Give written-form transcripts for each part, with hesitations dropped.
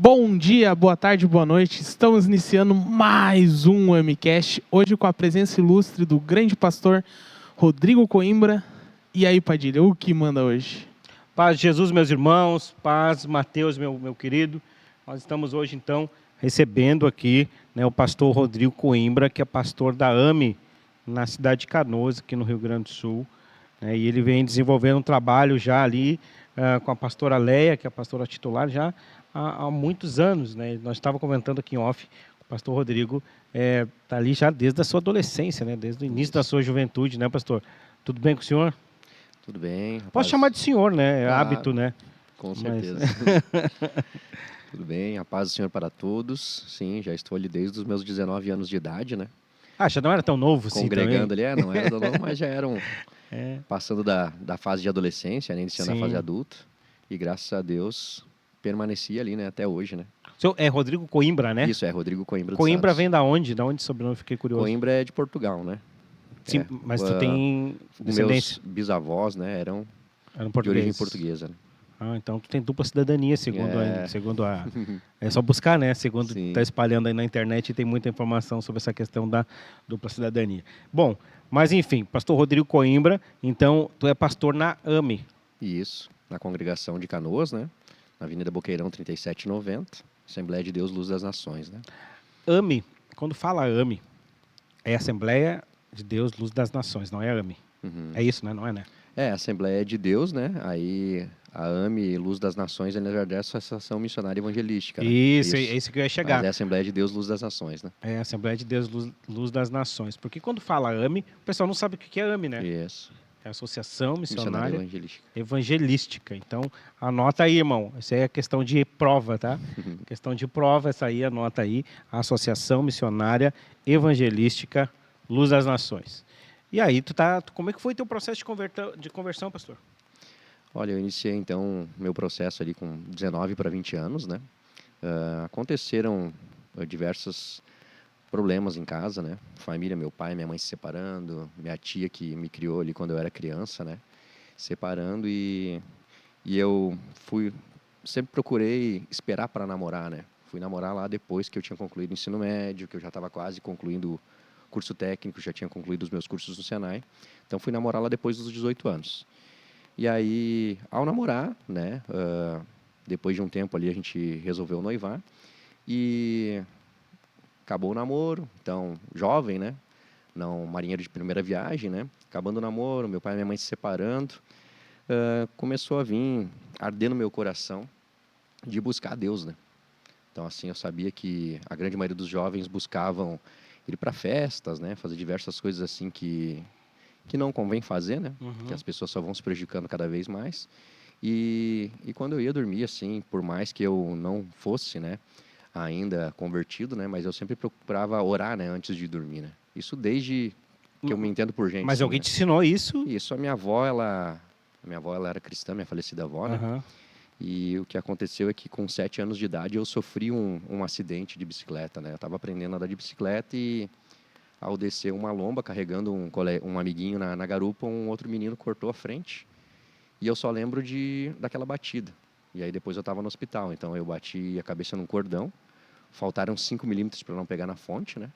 Bom dia, boa tarde, boa noite. Estamos iniciando mais um AmiCast, hoje com a presença ilustre do grande pastor Rodrigo Coimbra. E aí, Padilha, o que manda hoje? Paz de Jesus, meus irmãos, paz, Mateus, meu querido. Nós estamos hoje, então, recebendo aqui o pastor Rodrigo Coimbra, que é pastor da AME, na cidade de Canoas, aqui no Rio Grande do Sul. E ele vem desenvolvendo um trabalho já ali com a pastora Leia, que é a pastora titular, já há muitos anos. Nós estávamos comentando aqui em off, o pastor Rodrigo está ali já desde a sua adolescência, desde o início da sua juventude, né, pastor? Tudo bem com o senhor? Tudo bem, rapaz. Posso chamar de senhor, né? É Claro, hábito, né? Com certeza. Tudo bem, a paz do Senhor para todos. Sim, já estou ali desde os meus 19 anos de idade, né? Ah, já não era tão novo assim Congregando também? ali, não era tão novo, mas já eram passando da fase de adolescência, iniciando a fase adulta. E graças a Deus, permaneci ali, até hoje, né? O senhor é Rodrigo Coimbra, né? Isso, é Rodrigo Coimbra dos Coimbra Santos. vem da onde? Da onde o sobrenome? Fiquei curioso. Coimbra é de Portugal, né? Sim, mas tu tem descendência? Meus bisavós, eram de português. origem portuguesa. Né? Ah, então tu tem dupla cidadania, segundo a... É só buscar, né? Segundo está espalhando aí na internet, tem muita informação sobre essa questão da dupla cidadania. Bom, mas enfim, pastor Rodrigo Coimbra, então tu é pastor na AME. Isso, na congregação de Canoas, né? Na Avenida Boqueirão 3790, Assembleia de Deus Luz das Nações, né? AME, quando fala AME, é Assembleia de Deus Luz das Nações, não é AME. É isso, né? Não é, né? É, Assembleia de Deus, né? Aí a AME, Luz das Nações, na verdade é a Associação Missionária Evangelística. Né? Isso, é isso que eu ia chegar. Mas é a Assembleia de Deus, Luz das Nações, né? É a Assembleia de Deus, Luz das Nações. Porque quando fala AME, o pessoal não sabe o que é AME, né? Isso. É a Associação Missionária Evangelística. Então, anota aí, irmão. Isso aí é questão de prova, tá? Questão de prova, essa aí, anota aí. A Associação Missionária Evangelística Luz das Nações. E aí, como é que foi teu processo de conversão, pastor? Olha, eu iniciei, então, meu processo ali com 19 para 20 anos, né? Aconteceram diversos problemas em casa, né? Família, meu pai e minha mãe se separando, minha tia que me criou ali quando eu era criança, né? Separando e eu sempre procurei esperar para namorar, né? Fui namorar lá depois que eu tinha concluído o ensino médio, que eu já estava quase concluindo o curso técnico, já tinha concluído os meus cursos no Senai. Então fui namorar lá depois dos 18 anos. E aí, ao namorar, né? Depois de um tempo ali a gente resolveu noivar e acabou o namoro, então, jovem, né? Não marinheiro de primeira viagem, né? Acabando o namoro, meu pai e minha mãe se separando, começou a vir arder no meu coração de buscar Deus, né? Então, assim, eu sabia que a grande maioria dos jovens buscavam ir para festas, né? Fazer diversas coisas assim que não convém fazer, né? Que as pessoas só vão se prejudicando cada vez mais. E quando eu ia dormir, assim, por mais que eu não fosse, né? Ainda convertido, né? Mas eu sempre procurava orar, né? Antes de dormir, né? Isso desde que eu me entendo por gente. Mas assim, alguém te ensinou isso? Isso, a minha avó, ela era cristã, minha falecida avó, né? E o que aconteceu é que com 7 anos de idade eu sofri um acidente de bicicleta, né? Eu estava aprendendo a andar de bicicleta e ao descer uma lomba carregando um amiguinho na garupa, um outro menino cortou a frente e eu só lembro daquela batida. E aí depois eu estava no hospital, então eu bati a cabeça num cordão, faltaram 5 milímetros para não pegar na fonte, né?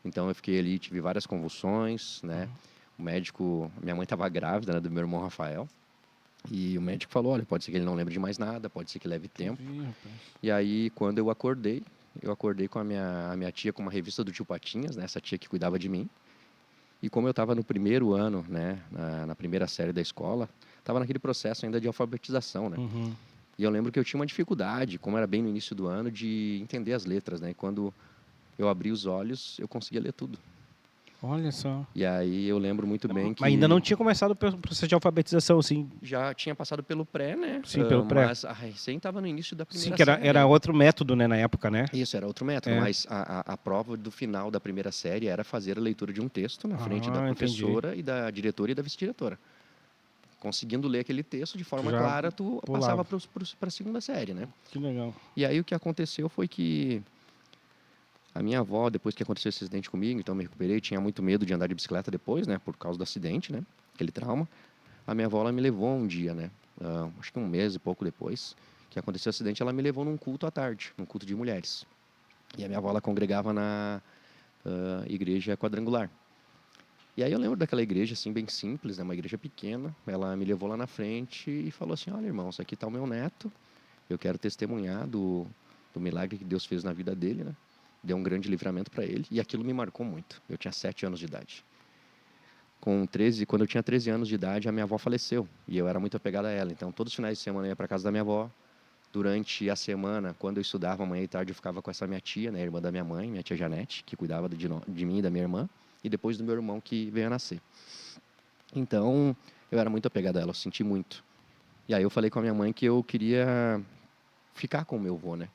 Então eu fiquei ali, tive várias convulsões, né? O médico, minha mãe estava grávida, né, do meu irmão Rafael, e o médico falou, olha, pode ser que ele não lembre de mais nada, pode ser que leve tempo. E aí quando eu acordei com a minha tia com uma revista do Tio Patinhas, né? Essa tia que cuidava de mim. E como eu estava no primeiro ano, né? Na primeira série da escola, estava naquele processo ainda de alfabetização, né? E eu lembro que eu tinha uma dificuldade, como era bem no início do ano, de entender as letras, né? E quando eu abri os olhos, eu conseguia ler tudo. Olha só. E aí eu lembro muito bem que... Mas ainda não tinha começado o processo de alfabetização, assim? Já tinha passado pelo pré, né? Sim, pelo pré. Mas a recém estava no início da primeira série. série. Sim, que era outro método, né, na época, né? Isso, era outro método, mas a prova do final da primeira série era fazer a leitura de um texto na frente da professora e da diretora e da vice-diretora. Conseguindo ler aquele texto de forma clara, tu passava para a segunda série, né? Que legal. E aí o que aconteceu foi que a minha avó, depois que aconteceu esse acidente comigo, então eu me recuperei, tinha muito medo de andar de bicicleta depois, né? Por causa do acidente, né? Aquele trauma. A minha avó, ela me levou um dia, né? Acho que um mês e pouco depois, que que aconteceu o acidente, ela me levou num culto à tarde, num culto de mulheres. E a minha avó, ela congregava na igreja quadrangular. E aí eu lembro daquela igreja, assim, bem simples, né? Uma igreja pequena. Ela me levou lá na frente e falou assim, olha, irmão, isso aqui está o meu neto. Eu quero testemunhar do milagre que Deus fez na vida dele, né? Deu um grande livramento para ele. E aquilo me marcou muito. Eu tinha 7 anos de idade. Quando eu tinha 13 anos de idade, a minha avó faleceu. E eu era muito apegado a ela. Então, todos os finais de semana eu ia para casa da minha avó. Durante a semana, quando eu estudava, manhã e tarde, eu ficava com essa minha tia, né? Irmã da minha mãe, minha tia Janete, que cuidava de mim e da minha irmã. E depois do meu irmão, que veio a nascer. Então, eu era muito apegado a ela. Eu senti muito. E aí eu falei com a minha mãe que eu queria ficar com o meu avô, né?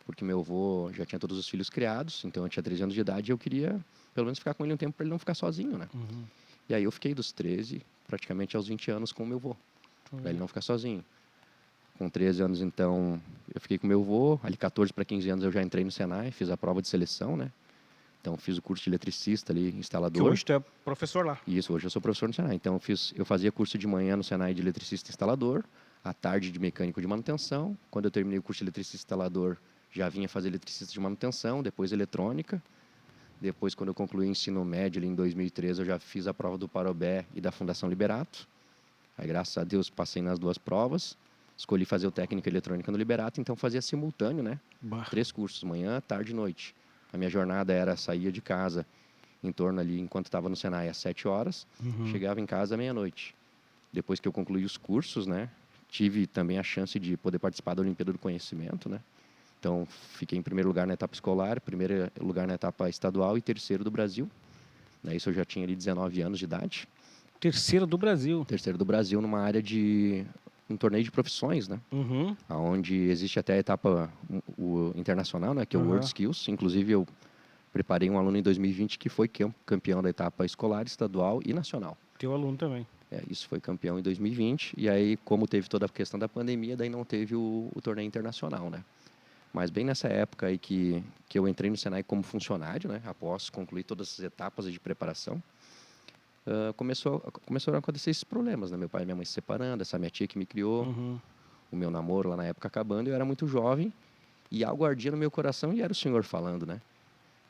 Porque meu avô já tinha todos os filhos criados, então eu tinha 13 anos de idade e eu queria pelo menos ficar com ele um tempo para ele não ficar sozinho, né? E aí eu fiquei dos 13 praticamente aos 20 anos com o meu avô, para ele não ficar sozinho. Com 13 anos, então, eu fiquei com o meu avô. Ali, 14 para 15 anos, eu já entrei no Senai, fiz a prova de seleção, né? Então, fiz o curso de eletricista ali, instalador. Que hoje tu é professor lá. Isso, hoje eu sou professor no Senai. Então, eu fazia curso de manhã no Senai de eletricista instalador, à tarde de mecânico de manutenção. Quando eu terminei o curso de eletricista instalador, já vinha fazer eletricista de manutenção, depois eletrônica. Depois, quando eu concluí o ensino médio, ali em 2013, eu já fiz a prova do Parobé e da Fundação Liberato. Aí, graças a Deus, passei nas 2 provas. Escolhi fazer o técnico eletrônica no Liberato, então fazia simultâneo, né? 3 cursos, manhã, tarde e noite. A minha jornada era, saía de casa em torno ali, enquanto estava no Senai, às 7 horas, chegava em casa à meia-noite. Depois que eu concluí os cursos, né? Tive também a chance de poder participar da Olimpíada do Conhecimento, né? Então, fiquei em primeiro lugar na etapa escolar, primeiro lugar na etapa estadual e terceiro do Brasil. Isso eu já tinha ali 19 anos de idade. Terceiro do Brasil. Terceiro do Brasil numa área de um torneio de profissões, né? Onde existe até a etapa o internacional, né? Que é o World Skills. Inclusive, eu preparei um aluno em 2020 que foi campeão da etapa escolar, estadual e nacional. Teu aluno também. Isso foi campeão em 2020. E aí, como teve toda a questão da pandemia, daí não teve o torneio internacional, né? Mas bem nessa época aí que eu entrei no Senai como funcionário, né? Após concluir todas as etapas de preparação, começaram a acontecer esses problemas, né? Meu pai e minha mãe se separando, essa minha tia que me criou, o meu namoro lá na época acabando, eu era muito jovem e algo ardia no meu coração e era o Senhor falando, né?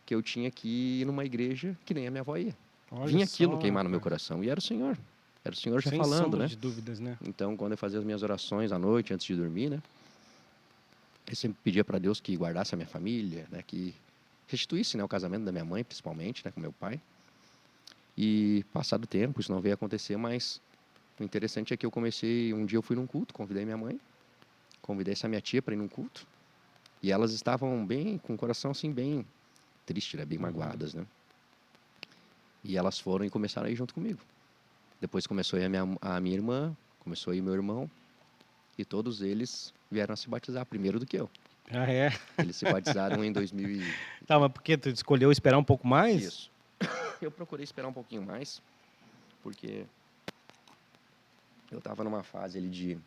Que eu tinha que ir numa igreja que nem a minha avó ia. Vinha aquilo queimar no meu coração e era o Senhor já sem falando, sombra né? de dúvidas, né? Então, quando eu fazia as minhas orações à noite, antes de dormir, né? Eu sempre pedia para Deus que guardasse a minha família, né? Que restituísse, né, o casamento da minha mãe, principalmente, né, com meu pai. E passado o tempo, isso não veio acontecer, mas o interessante é que um dia eu fui num culto, convidei minha mãe, convidei essa minha tia para ir num culto, e elas estavam bem, com o coração assim bem triste, né, bem magoadas, né? E elas foram e começaram a ir junto comigo. Depois começou a ir a minha irmã, começou a ir meu irmão, e todos eles vieram a se batizar primeiro do que eu. Ah, é? Eles se batizaram em 2000 Tá, mas por que tu escolheu esperar um pouco mais? Isso. Eu procurei esperar um pouquinho mais, porque eu estava numa fase ali de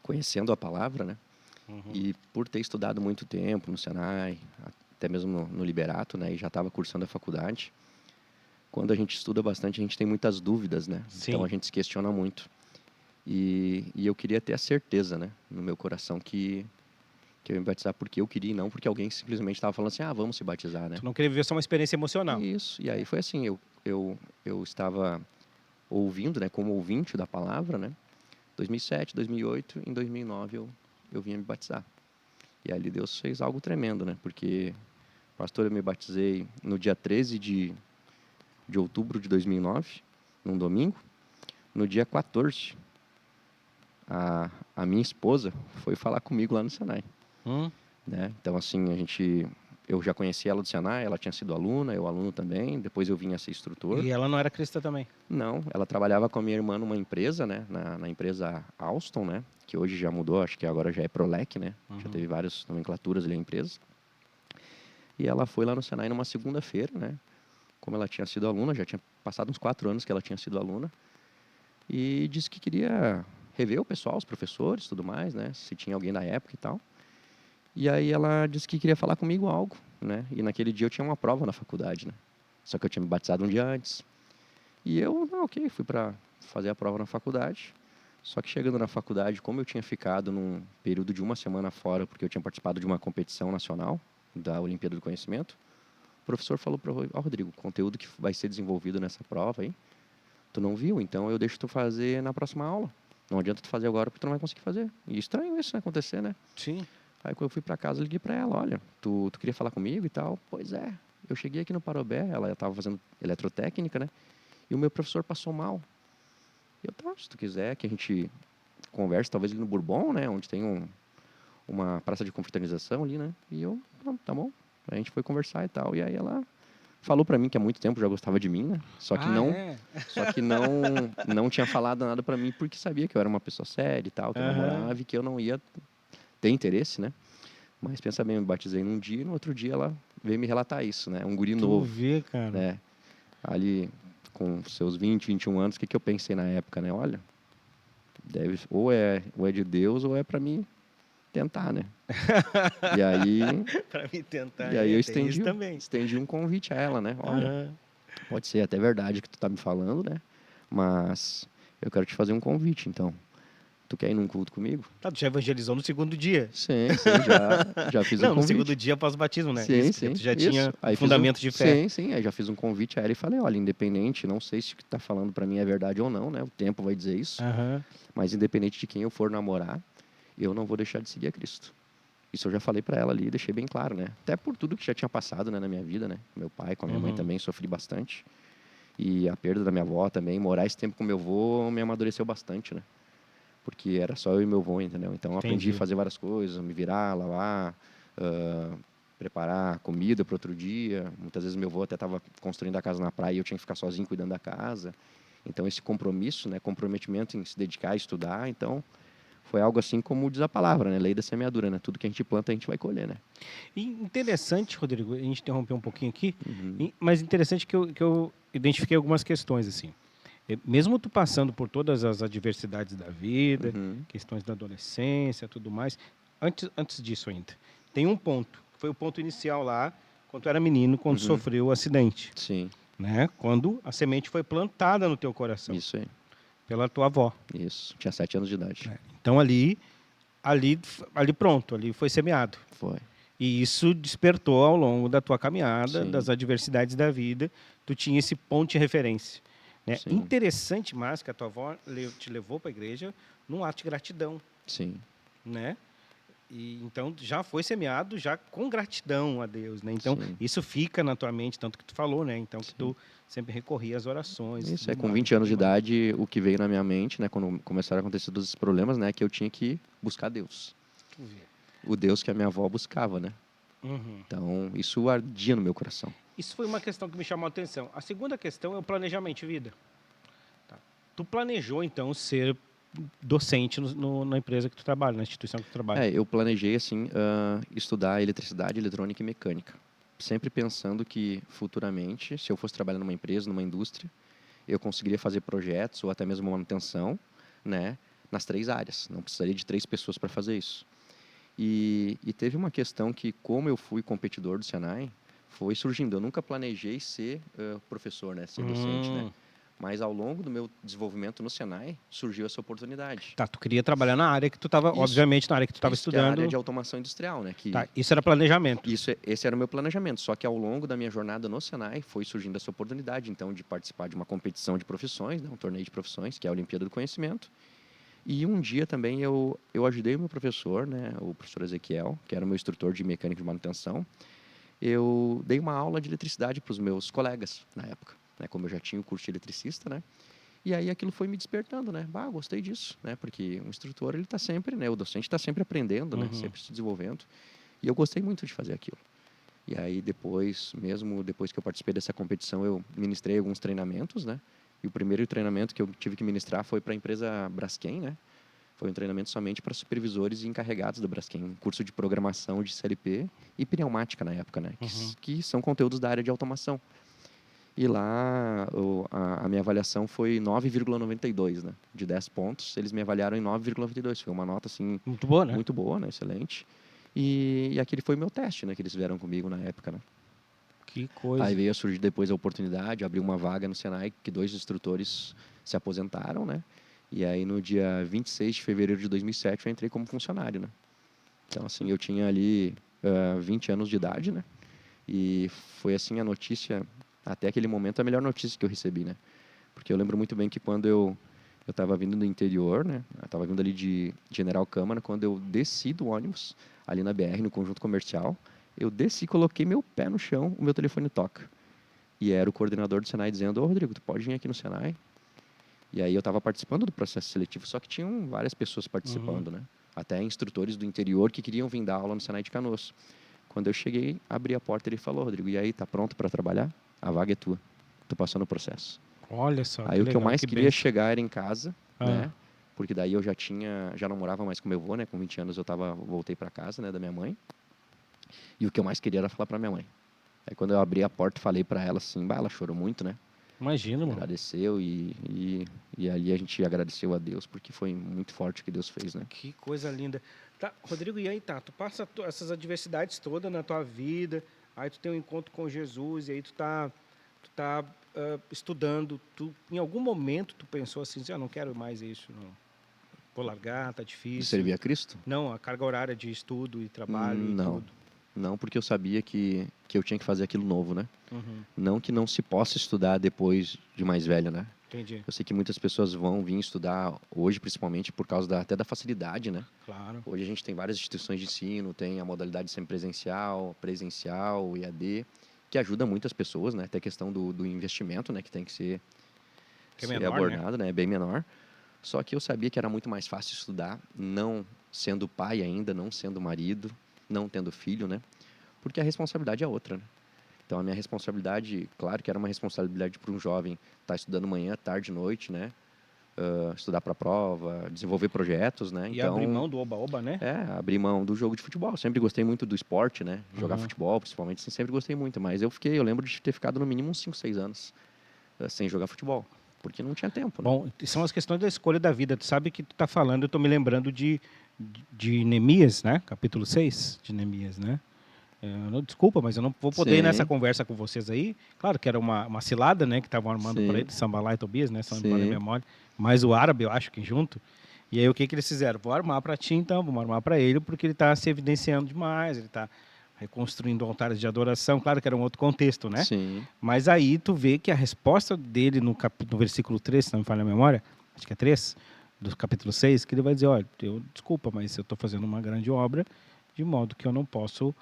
conhecendo a palavra, né? E por ter estudado muito tempo no Senai, até mesmo no Liberato, né? E já estava cursando a faculdade. Quando a gente estuda bastante, a gente tem muitas dúvidas, né? Sim. Então a gente se questiona muito. E eu queria ter a certeza, né? No meu coração que eu ia me batizar porque eu queria e não porque alguém simplesmente estava falando assim, vamos se batizar, né? Tu não queria viver só uma experiência emocional. Isso, e aí foi assim, eu estava ouvindo, né, como ouvinte da palavra, né? 2007, 2008, em 2009 eu vinha me batizar. E ali Deus fez algo tremendo, né? Porque, pastor, eu me batizei no dia 13 de outubro de 2009, num domingo. No dia 14, a minha esposa foi falar comigo lá no Senai. Né? Então, assim, eu já conhecia ela do Senai, ela tinha sido aluna, eu aluno também, depois eu vim a ser instrutor. E ela não era cristã também? Não, ela trabalhava com a minha irmã numa empresa, né? Na empresa Alstom, né? Que hoje já mudou, acho que agora já é Prolec, né? Já teve várias nomenclaturas ali na empresa. E ela foi lá no Senai numa segunda-feira, né? Como ela tinha sido aluna, já tinha passado uns 4 anos que ela tinha sido aluna. E disse que queria rever o pessoal, os professores, tudo mais, né? Se tinha alguém da época e tal. E aí ela disse que queria falar comigo algo, né? E naquele dia eu tinha uma prova na faculdade, né? Só que eu tinha me batizado um dia antes. E eu, ok, fui para fazer a prova na faculdade. Só que chegando na faculdade, como eu tinha ficado num período de uma semana fora, porque eu tinha participado de uma competição nacional da Olimpíada do Conhecimento, o professor falou para o Rodrigo, o conteúdo que vai ser desenvolvido nessa prova aí, tu não viu, então eu deixo tu fazer na próxima aula. Não adianta tu fazer agora porque tu não vai conseguir fazer. E estranho isso, né, acontecer, né? Sim. Aí quando eu fui para casa, eu liguei para ela, olha, tu queria falar comigo e tal? Pois é, eu cheguei aqui no Parobé, ela estava fazendo eletrotécnica, né? E o meu professor passou mal. Eu, tá, se tu quiser que a gente converse, talvez ali no Bourbon, né? Onde tem uma praça de confraternização ali, né? E eu, tá bom. A gente foi conversar e tal. E aí ela falou para mim que há muito tempo já gostava de mim, né? Só que não tinha falado nada para mim porque sabia que eu era uma pessoa séria e tal, que eu namorava e que eu não ia ter interesse, né? Mas pensa bem, eu me batizei num dia e no outro dia ela veio me relatar isso, né? Um guri Tu novo, vê, cara. né? Ali com seus 20, 21 anos, o que eu pensei na época, né? Olha, ou é de Deus ou é para mim tentar, né? E aí, Para me tentar, eu tem isso também. estendi um convite a ela, né? Olha, pode ser até verdade que tu tá me falando, né? Mas eu quero te fazer um convite, então. Tu quer ir num culto comigo? Tá, tu já evangelizou no segundo dia. Sim, já fiz um Não, no convite. segundo dia após o batismo, né? Sim, Isso, sim. tu já isso. tinha Aí fundamento de fé. Sim, sim. Aí já fiz um convite a ela e falei, olha, independente, não sei se o que tá falando para mim é verdade ou não, né? O tempo vai dizer isso. Mas independente de quem eu for namorar, eu não vou deixar de seguir a Cristo. Isso eu já falei para ela ali, deixei bem claro, né? Até por tudo que já tinha passado, né, na minha vida, né? Meu pai, com a minha mãe também, sofri bastante. E a perda da minha avó também, morar esse tempo com meu avô me amadureceu bastante, né? Porque era só eu e meu avô, entendeu? Então eu aprendi a fazer várias coisas, me virar, lavar, preparar comida para outro dia. Muitas vezes meu avô até estava construindo a casa na praia e eu tinha que ficar sozinho cuidando da casa. Então esse compromisso, né, comprometimento em se dedicar a estudar, então foi algo assim como diz a palavra, né, lei da semeadura, né? Tudo que a gente planta a gente vai colher, né? E interessante, Rodrigo, a gente interrompeu um pouquinho aqui, mas interessante que eu identifiquei algumas questões assim. Mesmo tu passando por todas as adversidades da vida, questões da adolescência, tudo mais, antes disso ainda, tem um ponto, que foi o ponto inicial lá, quando tu era menino, quando sofreu o acidente. Sim. Né? Quando a semente foi plantada no teu coração. Isso aí. Pela tua avó. Isso. Tinha 7 anos de idade. Então ali pronto, ali foi semeado. Foi. E isso despertou ao longo da tua caminhada, das adversidades da vida, tu tinha esse ponto de referência. Né? Interessante, mas que a tua avó te levou para a igreja num ato de gratidão. Sim. Né? E, então, já foi semeado já com gratidão a Deus. Né? Então, isso fica na tua mente, tanto que tu falou, né? Então, que tu sempre recorria às orações. Isso, com 20 anos de idade, o que veio na minha mente, né? Quando começaram a acontecer todos esses problemas, né? Que eu tinha que buscar Deus. O Deus que a minha avó buscava, né? Então, isso ardia no meu coração. Isso foi uma questão que me chamou a atenção. A segunda questão é o planejamento de vida. Tá. Tu planejou, então, ser docente na empresa que tu trabalha, na instituição que tu trabalha? Eu planejei, assim, estudar eletricidade, eletrônica e mecânica. Sempre pensando que, futuramente, se eu fosse trabalhar numa empresa, numa indústria, eu conseguiria fazer projetos ou até mesmo manutenção, né? Nas 3 áreas. Não precisaria de 3 pessoas para fazer isso. E teve uma questão que, como eu fui competidor do Senai, foi surgindo. Eu nunca planejei ser professor, né? Ser docente, né? Mas ao longo do meu desenvolvimento no Senai, surgiu essa oportunidade. Tá, tu queria trabalhar na área que tu estava, obviamente, na área que tu estava estudando. Que é a área de automação industrial, né? Isso era planejamento. Esse era o meu planejamento. Só que ao longo da minha jornada no Senai, foi surgindo essa oportunidade, então, de participar de uma competição de profissões, né? Um torneio de profissões, que é a Olimpíada do Conhecimento. E um dia também eu ajudei o meu professor, né? O professor Ezequiel, que era o meu instrutor de mecânica de manutenção. Eu dei uma aula de eletricidade para os meus colegas na época, né? Como eu já tinha o curso de eletricista, né? E aí aquilo foi me despertando, né? Gostei disso, né? Porque o instrutor, ele está sempre, né? O docente está sempre aprendendo, né? Sempre se desenvolvendo. E eu gostei muito de fazer aquilo. E aí depois que eu participei dessa competição, eu ministrei alguns treinamentos, né? E o primeiro treinamento que eu tive que ministrar foi para a empresa Braskem, né? Foi um treinamento somente para supervisores e encarregados da Braskem, um curso de programação de CLP e pneumática na época, né? Que são conteúdos da área de automação. E lá a minha avaliação foi 9,92, né? De 10 pontos, eles me avaliaram em 9,92. Foi uma nota, assim... Muito boa, né? Muito boa, né? Excelente. E aquele foi o meu teste, né? Que eles fizeram comigo na época, né? Que coisa. Aí veio a surgir depois a oportunidade, abriu uma vaga no Senai, que 2 instrutores se aposentaram, né? E aí, no dia 26 de fevereiro de 2007, eu entrei como funcionário, né? Então, assim, eu tinha ali 20 anos de idade, né? E foi, assim, a notícia, até aquele momento, a melhor notícia que eu recebi, né? Porque eu lembro muito bem que quando eu estava vindo do interior, né? Eu estava vindo ali de General Câmara, quando eu desci do ônibus, ali na BR, no Conjunto Comercial, eu desci, coloquei meu pé no chão, o meu telefone toca. E era o coordenador do Senai dizendo: ô, Rodrigo, tu pode vir aqui no Senai? E aí eu estava participando do processo seletivo, só que tinham várias pessoas participando, né? Até instrutores do interior que queriam vir dar aula no Senai de Canoas. Quando eu cheguei, abri a porta e ele falou: Rodrigo, e aí, tá pronto para trabalhar? A vaga é tua. Tu passou no processo. Olha só, Aí que o que eu legal, mais que queria bênção. chegar era em casa, Ah, né? Porque daí eu já não morava mais com meu avô, né? Com 20 anos voltei para casa, né, da minha mãe. E o que eu mais queria era falar para minha mãe. Aí quando eu abri a porta, falei para ela assim, bah, ela chorou muito, né? imagina, mano. Agradeceu e ali a gente agradeceu a Deus, porque foi muito forte o que Deus fez, né? Que coisa linda. Tá, Rodrigo, e aí tá, tu passa essas adversidades todas na tua vida, aí tu tem um encontro com Jesus, e aí tu tá estudando, em algum momento tu pensou assim, não quero mais isso, não. Vou largar, tá De difícil. servir a Cristo? Não, a carga horária de estudo e trabalho e Não. tudo. Não, porque eu sabia que eu tinha que fazer aquilo novo, né? Uhum, Não que não se possa estudar depois de mais velho, né? entendi, Eu sei que muitas pessoas vão vir estudar hoje, principalmente por causa até da facilidade, né? claro. Hoje a gente tem várias instituições de ensino, tem a modalidade semipresencial, presencial, EAD, que ajuda muitas pessoas, né? Até a questão do investimento, né? Que tem que Que é ser menor, né? abordado, né? É bem menor. Só que eu sabia que era muito mais fácil estudar, não sendo pai ainda, não sendo marido, não tendo filho, né? Porque a responsabilidade é outra, né? Então a minha responsabilidade, claro que era uma responsabilidade para um jovem estar estudando manhã, tarde, noite, né? Estudar para a prova, desenvolver projetos, né? E abrir Então, mão do oba-oba, né? abrir mão do jogo de futebol. Sempre gostei muito do esporte, né? Jogar Uhum. futebol, principalmente, assim, sempre gostei muito. Mas eu lembro de ter ficado no mínimo uns 5, 6 anos sem jogar futebol, porque não tinha tempo, né? Bom, são as questões da escolha da vida. Tu sabe que tu tá falando, eu tô me lembrando de Neemias, né? Capítulo 6 de Neemias, né? Desculpa, mas eu não vou poder ir nessa Sim, conversa com vocês aí. Claro que era uma cilada, né? Que estavam armando para sim, ele, Sambalá e Tobias, né? Se não me falha a sim, memória. Mas o árabe, eu acho que junto. E aí o que eles fizeram? Vou armar para ti então, vamos armar para ele, porque ele está se evidenciando demais, ele está reconstruindo altares de adoração. Claro que era um outro contexto, né? sim, Mas aí tu vê que a resposta dele no versículo 3, se não me falha a memória, acho que é 3, do capítulo 6, que ele vai dizer, olha, desculpa, mas eu estou fazendo uma grande obra, de modo que eu não posso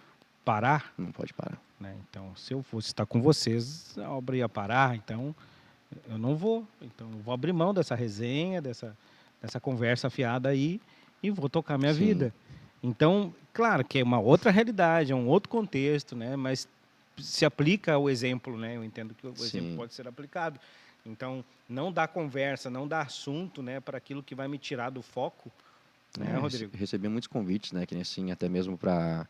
parar, não pode parar. né? Então, se eu fosse estar com vocês, a obra ia parar, então eu não vou. Então, eu vou abrir mão dessa resenha, dessa conversa fiada aí e vou tocar minha Sim, vida. Então, claro que é uma outra realidade, é um outro contexto, né? Mas se aplica o exemplo, né? Eu entendo que o exemplo sim. pode ser aplicado. Então, não dá conversa, não dá assunto, né, para aquilo que vai me tirar do foco, né, Rodrigo? Recebi muitos convites, né? Que nem assim, até mesmo para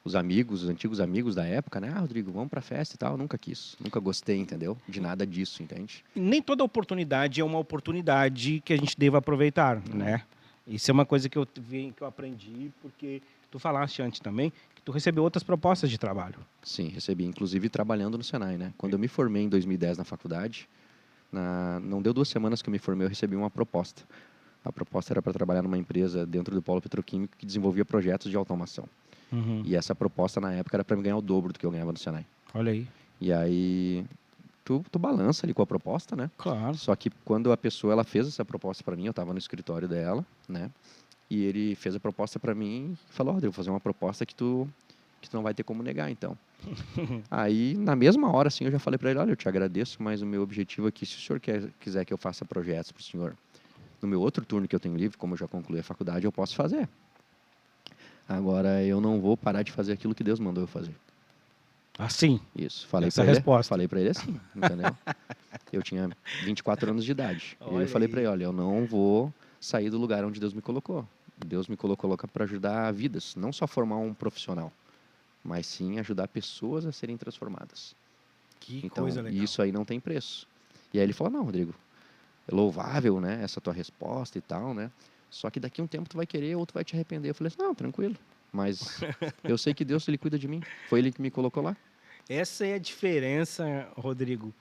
os amigos, os antigos amigos da época, né? Ah, Rodrigo, vamos pra festa e tal. Eu nunca quis, nunca gostei, entendeu? De nada disso, entende? Nem toda oportunidade é uma oportunidade que a gente deva aproveitar, É. né? Isso é uma coisa que eu aprendi, porque tu falaste antes também, que tu recebeu outras propostas de trabalho. Sim, recebi, inclusive trabalhando no Senai, né? Quando eu me formei em 2010 na faculdade, não deu 2 semanas que eu me formei, eu recebi uma proposta. A proposta era para trabalhar numa empresa dentro do polo petroquímico que desenvolvia projetos de automação. Uhum. E essa proposta, na época, era para me ganhar o dobro do que eu ganhava no Senai. Olha aí. E aí, tu balança ali com a proposta, né? Claro. Só que quando a pessoa ela fez essa proposta para mim, eu estava no escritório dela, né? E ele fez a proposta para mim e falou: Rodrigo, vou fazer uma proposta que tu não vai ter como negar, então. Aí, na mesma hora, assim, eu já falei para ele: olha, eu te agradeço, mas o meu objetivo aqui, se o senhor quiser que eu faça projetos para o senhor, no meu outro turno que eu tenho livre, como eu já concluí a faculdade, eu posso fazer. Agora, eu não vou parar de fazer aquilo que Deus mandou eu fazer. Assim, Isso, falei essa é para a ele, resposta. falei para ele assim, entendeu? Eu tinha 24 anos de idade. E Olha eu falei para aí. ele: olha, eu não vou sair do lugar onde Deus me colocou. Deus me colocou para ajudar vidas, não só formar um profissional, mas sim ajudar pessoas a serem transformadas. Que Então, coisa legal. isso aí não tem preço. E aí ele falou: não, Rodrigo, é louvável, né, essa tua resposta e tal, né? Só que daqui a um tempo tu vai querer ou tu vai te arrepender. Eu falei assim: não, tranquilo. Mas eu sei que Deus, ele cuida de mim. Foi ele que me colocou lá. Essa é a diferença, Rodrigo.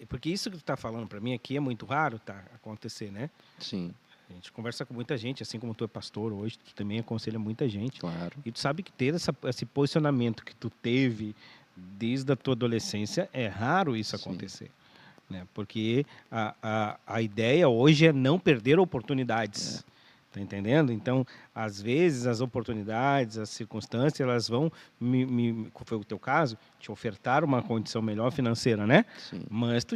Porque isso que tu está falando para mim aqui é muito raro acontecer, né? Sim, A gente conversa com muita gente, assim como tu é pastor hoje, tu também aconselha muita gente. claro. E tu sabe que ter esse posicionamento que tu teve desde a tua adolescência, é raro isso Sim. acontecer. Né? Porque a ideia hoje é não perder oportunidades. Tá entendendo? Então, às vezes, as oportunidades, as circunstâncias, elas vão, foi o teu caso, te ofertar uma condição melhor financeira, né? Sim, Mas tu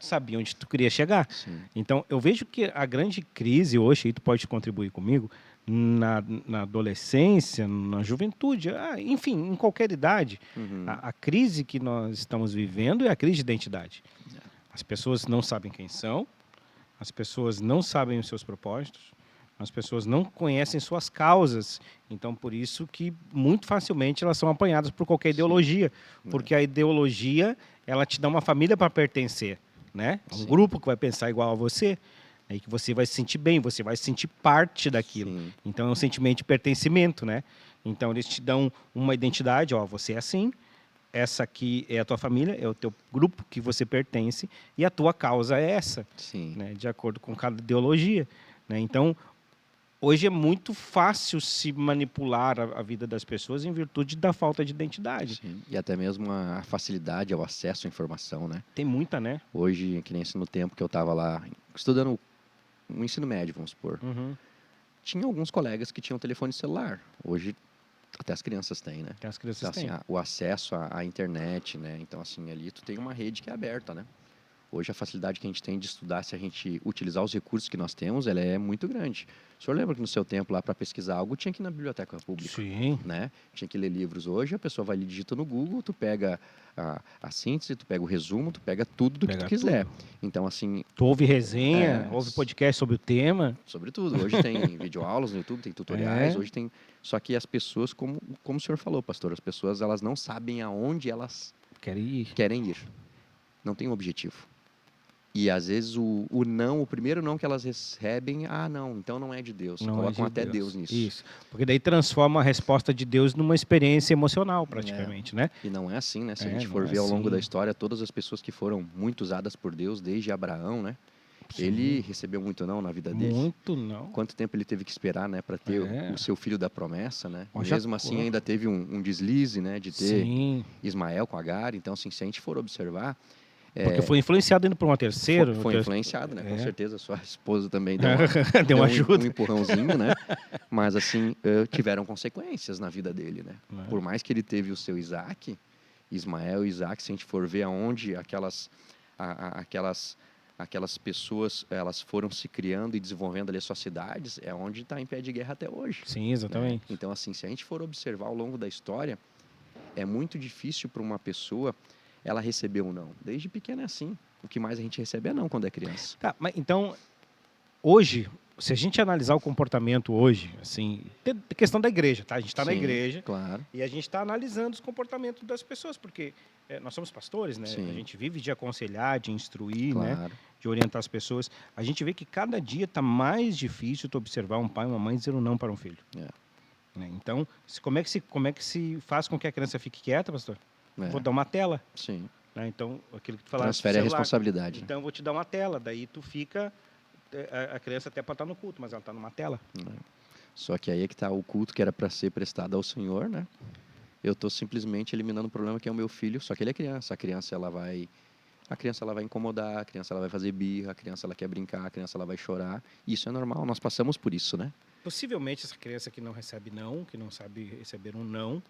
sabia onde tu queria chegar. sim, Então, eu vejo que a grande crise hoje, e tu pode contribuir comigo, na adolescência, na juventude, enfim, em qualquer idade, uhum, a crise que nós estamos vivendo é a crise de identidade. As pessoas não sabem quem são, as pessoas não sabem os seus propósitos, as pessoas não conhecem suas causas. Então, por isso que muito facilmente elas são apanhadas por qualquer ideologia, porque a ideologia ela te dá uma família para pertencer, né? Um Sim. grupo que vai pensar igual a você, aí que você vai se sentir bem, você vai se sentir parte daquilo. Sim. Então, é um sentimento de pertencimento, né? Então, eles te dão uma identidade, ó, você é assim, essa aqui é a tua família, é o teu grupo que você pertence, e a tua causa é essa, Sim. né? De acordo com cada ideologia, né? Então, hoje é muito fácil se manipular a vida das pessoas em virtude da falta de identidade. Sim. E até mesmo a facilidade ao acesso à informação, né? Tem muita, né? Hoje, que nem assim, no tempo que eu estava lá estudando o ensino médio, vamos supor, Uhum. tinha alguns colegas que tinham telefone celular. Hoje, até as crianças têm, né? Que as crianças Então, assim, têm. o acesso à internet, né? Então, assim, ali tu tem uma rede que é aberta, né? Hoje a facilidade que a gente tem de estudar, se a gente utilizar os recursos que nós temos, ela é muito grande. O senhor lembra que no seu tempo lá para pesquisar algo tinha que ir na biblioteca pública, Sim. né? Tinha que ler livros. Hoje a pessoa vai ali, digita no Google, tu pega a síntese, tu pega o resumo, tu pega tudo do que Pega tu quiser. tudo. Então assim, Tu ouve resenha, É. ouve podcast sobre o tema. sobretudo, hoje tem videoaulas no YouTube, tem tutoriais, É. hoje tem. Só que as pessoas, como o senhor falou, pastor, as pessoas elas não sabem aonde elas Quer ir. querem ir. Não tem um objetivo. E às vezes o primeiro não que elas recebem, não, então não é de Deus. Não é Colocam de até Deus nisso. Isso. Porque daí transforma a resposta de Deus numa experiência emocional, praticamente, né? E não é assim, né? Se a gente não for é ver ao longo da assim. história, todas as pessoas que foram muito usadas por Deus, desde Abraão, né? Ele recebeu muito não na vida dele. Muito não. Quanto tempo ele teve que esperar, né, para ter o seu filho da promessa, né? E Olha mesmo a assim cor. ainda teve um deslize, né, de ter Sim. Ismael com Agar. Então, assim, se a gente for observar, Porque foi influenciado indo para uma terceira. foi influenciado, né? Com certeza, sua esposa também Deu uma um ajuda. empurrãozinho, né? Mas assim, tiveram consequências na vida dele, né? Né? Por mais que ele teve o seu Isaac, Ismael e Isaac, se a gente for ver aonde aquelas pessoas elas foram se criando e desenvolvendo ali as suas cidades, é onde está em pé de guerra até hoje. Sim, Né? exatamente. Então, assim, se a gente for observar ao longo da história, é muito difícil para uma pessoa ela receber um não. Desde pequena é assim. O que mais a gente recebe é não quando é criança. Tá, mas então, hoje, se a gente analisar o comportamento hoje, assim, tem questão da igreja, tá? A gente está na Sim, igreja claro. e a gente está analisando os comportamentos das pessoas, porque nós somos pastores, né? Sim. A gente vive de aconselhar, de instruir, né? Claro. De orientar as pessoas. A gente vê que cada dia está mais difícil tu observar um pai e uma mãe dizer um não para um filho. Né? Então, como é que se faz com que a criança fique quieta, pastor? Vou dar uma tela. Sim. Né? Então, aquilo que tu falaste. Transfere a responsabilidade. Então, eu vou te dar uma tela. Daí tu fica... A criança até pode estar no culto, mas ela está numa tela. Só que aí é que está o culto que era para ser prestado ao Senhor, né? Eu estou simplesmente eliminando o problema que é o meu filho, só que ele é criança. A criança ela vai incomodar, a criança ela vai fazer birra, a criança ela quer brincar, a criança ela vai chorar. Isso é normal, nós passamos por isso, né? Possivelmente essa criança que não recebe não, que não sabe receber um não,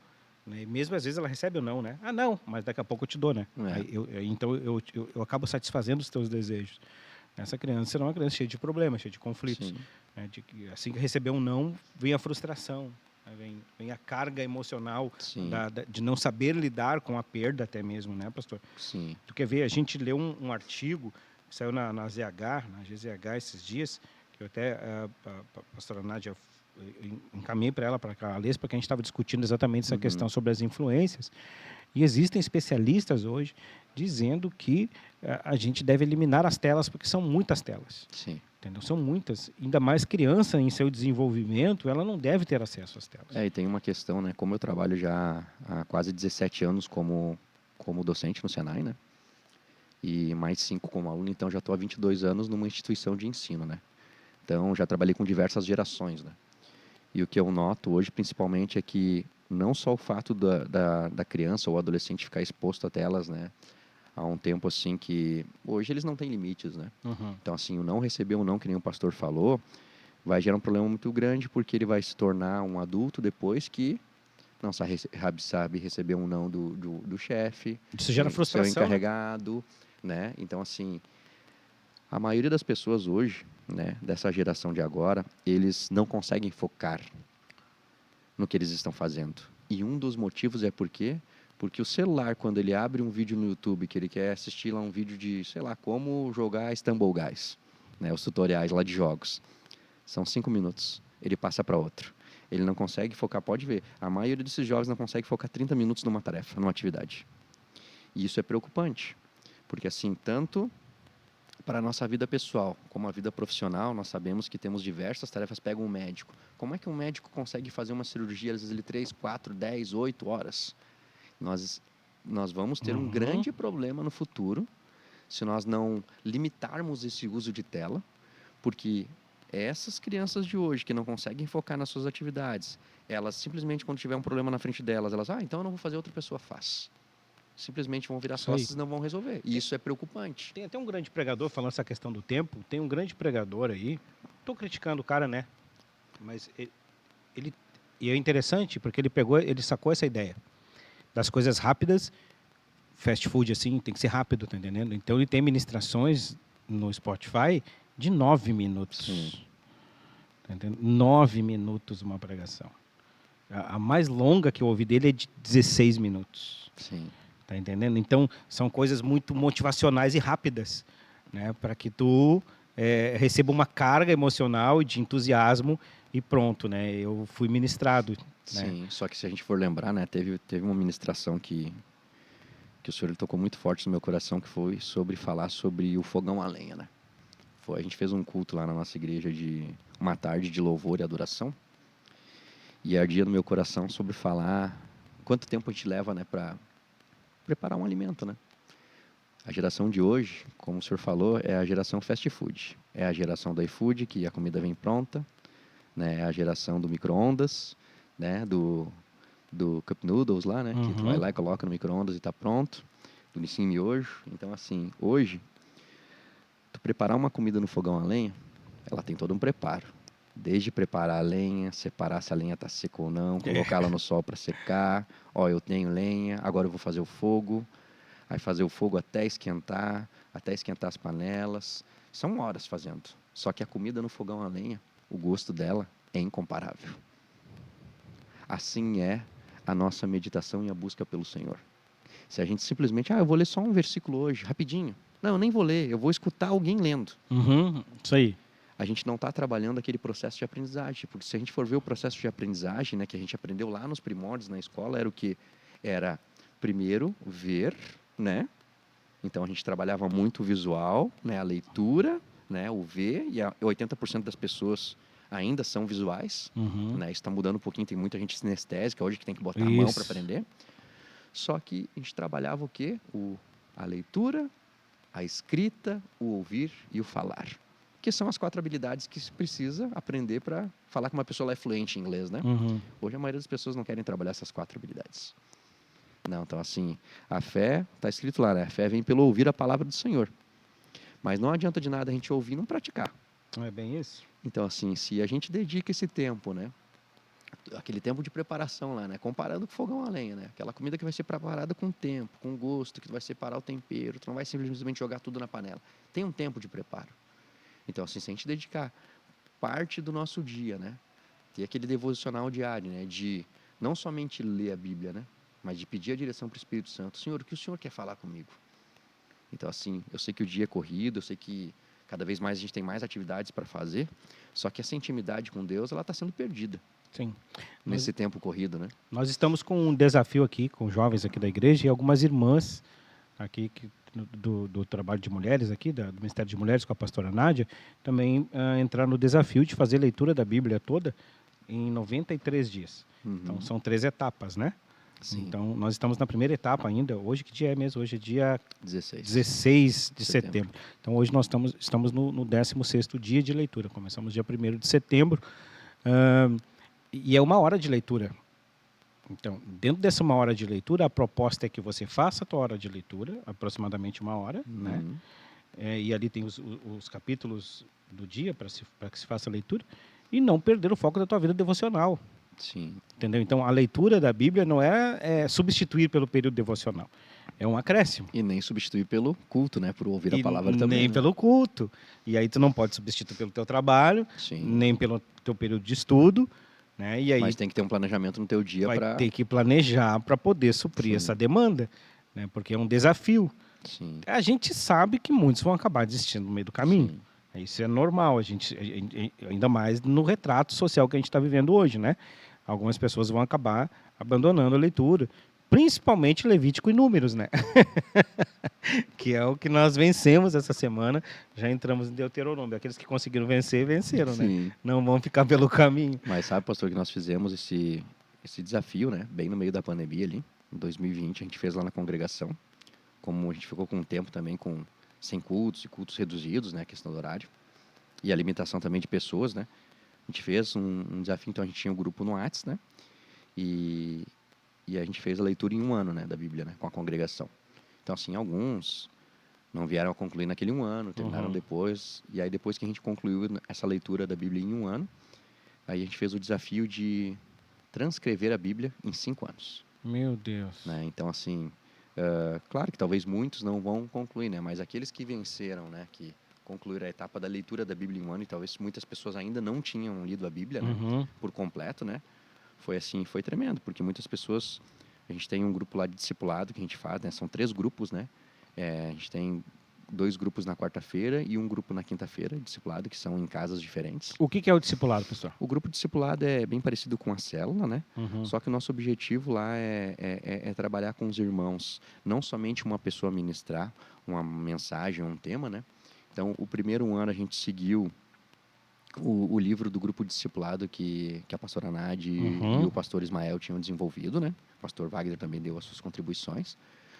né? E mesmo às vezes ela recebe o não, né? Não, mas daqui a pouco eu te dou, né? Então eu acabo satisfazendo os teus desejos. Essa criança será uma criança cheia de problemas, cheia de conflitos. Né? Assim que receber um não, vem a frustração, né? Vem a carga emocional de não saber lidar com a perda até mesmo, né, pastor? Sim. Tu quer ver, a gente leu um artigo que saiu na GZH esses dias, que eu até a pastora Nádia encaminhei para ela, para a Alês, porque a gente estava discutindo exatamente essa questão sobre as influências. E existem especialistas hoje dizendo que a gente deve eliminar as telas, porque são muitas telas. Sim. Entendeu? São muitas. Ainda mais criança, em seu desenvolvimento, ela não deve ter acesso às telas. E tem uma questão, né? Como eu trabalho já há quase 17 anos como docente no Senai, né? e mais 5 como aluno, então já estou há 22 anos numa instituição de ensino, né? Então já trabalhei com diversas gerações, né? E o que eu noto hoje, principalmente, é que não só o fato da criança ou adolescente ficar exposto a telas, né? Há um tempo assim que hoje eles não têm limites, né? Uhum. Então assim, o não receber um não, que nem o pastor falou, vai gerar um problema muito grande, porque ele vai se tornar um adulto depois que não sabe receber um não do chefe, Isso gera seu frustração, né? encarregado, né? Então assim, a maioria das pessoas hoje, né, dessa geração de agora, eles não conseguem focar no que eles estão fazendo. E um dos motivos é porque o celular, quando ele abre um vídeo no YouTube, que ele quer assistir lá um vídeo de, sei lá, como jogar Stumble Guys, né, os tutoriais lá de jogos, são 5 minutos, ele passa para outro. Ele não consegue focar, pode ver, a maioria desses jogos não consegue focar 30 minutos numa tarefa, numa atividade. E isso é preocupante, porque assim, tanto para a nossa vida pessoal, como a vida profissional, nós sabemos que temos diversas tarefas. Pega um médico. Como é que um médico consegue fazer uma cirurgia, às vezes, ele 3, 4, 10, 8 horas? Nós vamos ter um grande problema no futuro se nós não limitarmos esse uso de tela, porque essas crianças de hoje que não conseguem focar nas suas atividades, elas simplesmente, quando tiver um problema na frente delas, elas, então eu não vou fazer, outra pessoa faz. Simplesmente vão virar costas e não vão resolver. E isso é preocupante. Tem até um grande pregador, falando essa questão do tempo, tem um grande pregador aí, estou criticando o cara, né? Mas e é interessante, porque ele sacou essa ideia das coisas rápidas, fast food assim, tem que ser rápido, tá entendendo? Então ele tem ministrações no Spotify de 9 minutos. Sim. Tá entendendo? 9 minutos uma pregação. A mais longa que eu ouvi dele é de 16 minutos. Sim. Tá entendendo? Então, são coisas muito motivacionais e rápidas, né? Para que tu receba uma carga emocional e de entusiasmo e pronto, né? Eu fui ministrado. Sim, Né? só que se a gente for lembrar, né? Teve uma ministração que o senhor ele tocou muito forte no meu coração, que foi sobre falar sobre o fogão a lenha, né? A gente fez um culto lá na nossa igreja de uma tarde de louvor e adoração. E ardia no meu coração sobre falar quanto tempo a gente leva, né, para preparar um alimento, né? A geração de hoje, como o senhor falou, é a geração fast food. É a geração do iFood, que a comida vem pronta, né? É a geração do micro-ondas, né? Do Cup Noodles lá, né? Que tu vai lá e coloca no micro-ondas e está pronto. Do Nissin Miojo. Então, assim, hoje, tu preparar uma comida no fogão a lenha, ela tem todo um preparo. Desde preparar a lenha, separar se a lenha está seca ou não, colocá-la no sol para secar. Ó, eu tenho lenha, agora eu vou fazer o fogo. Aí fazer o fogo até esquentar as panelas. São horas fazendo. Só que a comida no fogão a lenha, o gosto dela é incomparável. Assim é a nossa meditação e a busca pelo Senhor. Se a gente simplesmente, eu vou ler só um versículo hoje, rapidinho. Não, eu nem vou ler, eu vou escutar alguém lendo. Isso aí. A gente não está trabalhando aquele processo de aprendizagem, porque se a gente for ver o processo de aprendizagem, né, que a gente aprendeu lá nos primórdios na escola, era o que? Era primeiro ver, né? Então a gente trabalhava muito o visual, né, a leitura, né, o ver, e 80% das pessoas ainda são visuais, né? Isso está mudando um pouquinho, tem muita gente sinestésica hoje que tem que botar a mão para aprender. Só que a gente trabalhava o quê? A leitura, a escrita, o ouvir e o falar. Que são as 4 habilidades que se precisa aprender para falar que uma pessoa é fluente em inglês, né? Hoje a maioria das pessoas não querem trabalhar essas 4 habilidades. Não, então assim, a fé, está escrito lá, né? A fé vem pelo ouvir a palavra do Senhor. Mas não adianta de nada a gente ouvir e não praticar. Não é bem isso? Então assim, se a gente dedica esse tempo, né? Aquele tempo de preparação lá, né? Comparando com o fogão a lenha, né? Aquela comida que vai ser preparada com tempo, com gosto, que tu vai separar o tempero, tu não vai simplesmente jogar tudo na panela. Tem um tempo de preparo. Então, assim, se a gente dedicar parte do nosso dia, né? Ter aquele devocional diário, né? De não somente ler a Bíblia, né? Mas de pedir a direção para o Espírito Santo. Senhor, o que o Senhor quer falar comigo? Então, assim, eu sei que o dia é corrido, eu sei que cada vez mais a gente tem mais atividades para fazer, só que essa intimidade com Deus, ela está sendo perdida. Sim. Nesse tempo corrido, né? Nós estamos com um desafio aqui, com jovens aqui da igreja e algumas irmãs aqui do trabalho de mulheres aqui, do Ministério de Mulheres com a pastora Nádia, também entrar no desafio de fazer leitura da Bíblia toda em 93 dias. Então, são 3 etapas, né? Sim. Então, nós estamos na primeira etapa ainda. Hoje, que dia é mesmo? Hoje é dia 16. 16 de setembro. Então, hoje nós estamos no 16º dia de leitura. Começamos dia 1º de setembro. E é uma hora de leitura. Então, dentro dessa uma hora de leitura, a proposta é que você faça a tua hora de leitura, aproximadamente uma hora, né? E ali tem os capítulos do dia para que se faça a leitura, e não perder o foco da tua vida devocional. Sim. Entendeu? Então, a leitura da Bíblia não é substituir pelo período devocional. É um acréscimo. E nem substituir pelo culto, né? Por ouvir a palavra também. Nem né? pelo culto. E aí tu não pode substituir pelo teu trabalho, Sim. nem pelo teu período de estudo, né? E aí Mas tem que ter um planejamento no teu dia vai para... ter que planejar para poder suprir Sim. essa demanda, né? Porque é um desafio. Sim. A gente sabe que muitos vão acabar desistindo no meio do caminho. Sim. Isso é normal, ainda mais no retrato social que a gente está vivendo hoje, né? Algumas pessoas vão acabar abandonando a leitura, principalmente Levítico e Números, né? Que é o que nós vencemos essa semana. Já entramos em Deuteronômio. Aqueles que conseguiram vencer, venceram, né? Sim. Não vão ficar pelo caminho. Mas sabe, pastor, que nós fizemos esse desafio, né? Bem no meio da pandemia ali, em 2020, a gente fez lá na congregação. Como a gente ficou com um tempo também sem cultos e cultos reduzidos, né? A questão do horário. E a limitação também de pessoas, né? A gente fez um desafio, então a gente tinha um grupo no Whats, né? E a gente fez a leitura em um ano, né? Da Bíblia, né? Com a congregação. Então, assim, alguns não vieram a concluir naquele um ano, terminaram depois. E aí, depois que a gente concluiu essa leitura da Bíblia em um ano, aí a gente fez o desafio de transcrever a Bíblia em 5 anos. Meu Deus. Né? Então, assim, claro que talvez muitos não vão concluir, né? Mas aqueles que venceram, né? Que concluíram a etapa da leitura da Bíblia em um ano, e talvez muitas pessoas ainda não tinham lido a Bíblia, né? Por completo, né? Foi assim, foi tremendo, porque muitas pessoas... A gente tem um grupo lá de discipulado que a gente faz, né? São 3 grupos, né? A gente tem 2 grupos na quarta-feira e um grupo na quinta-feira, discipulado, que são em casas diferentes. O que é o discipulado, pastor? O grupo discipulado é bem parecido com a célula, né? Só que o nosso objetivo lá é trabalhar com os irmãos, não somente uma pessoa ministrar uma mensagem, um tema, né? Então, o primeiro ano a gente seguiu o livro do grupo discipulado que a pastora Nadi e o pastor Ismael tinham desenvolvido, né? O pastor Wagner também deu as suas contribuições.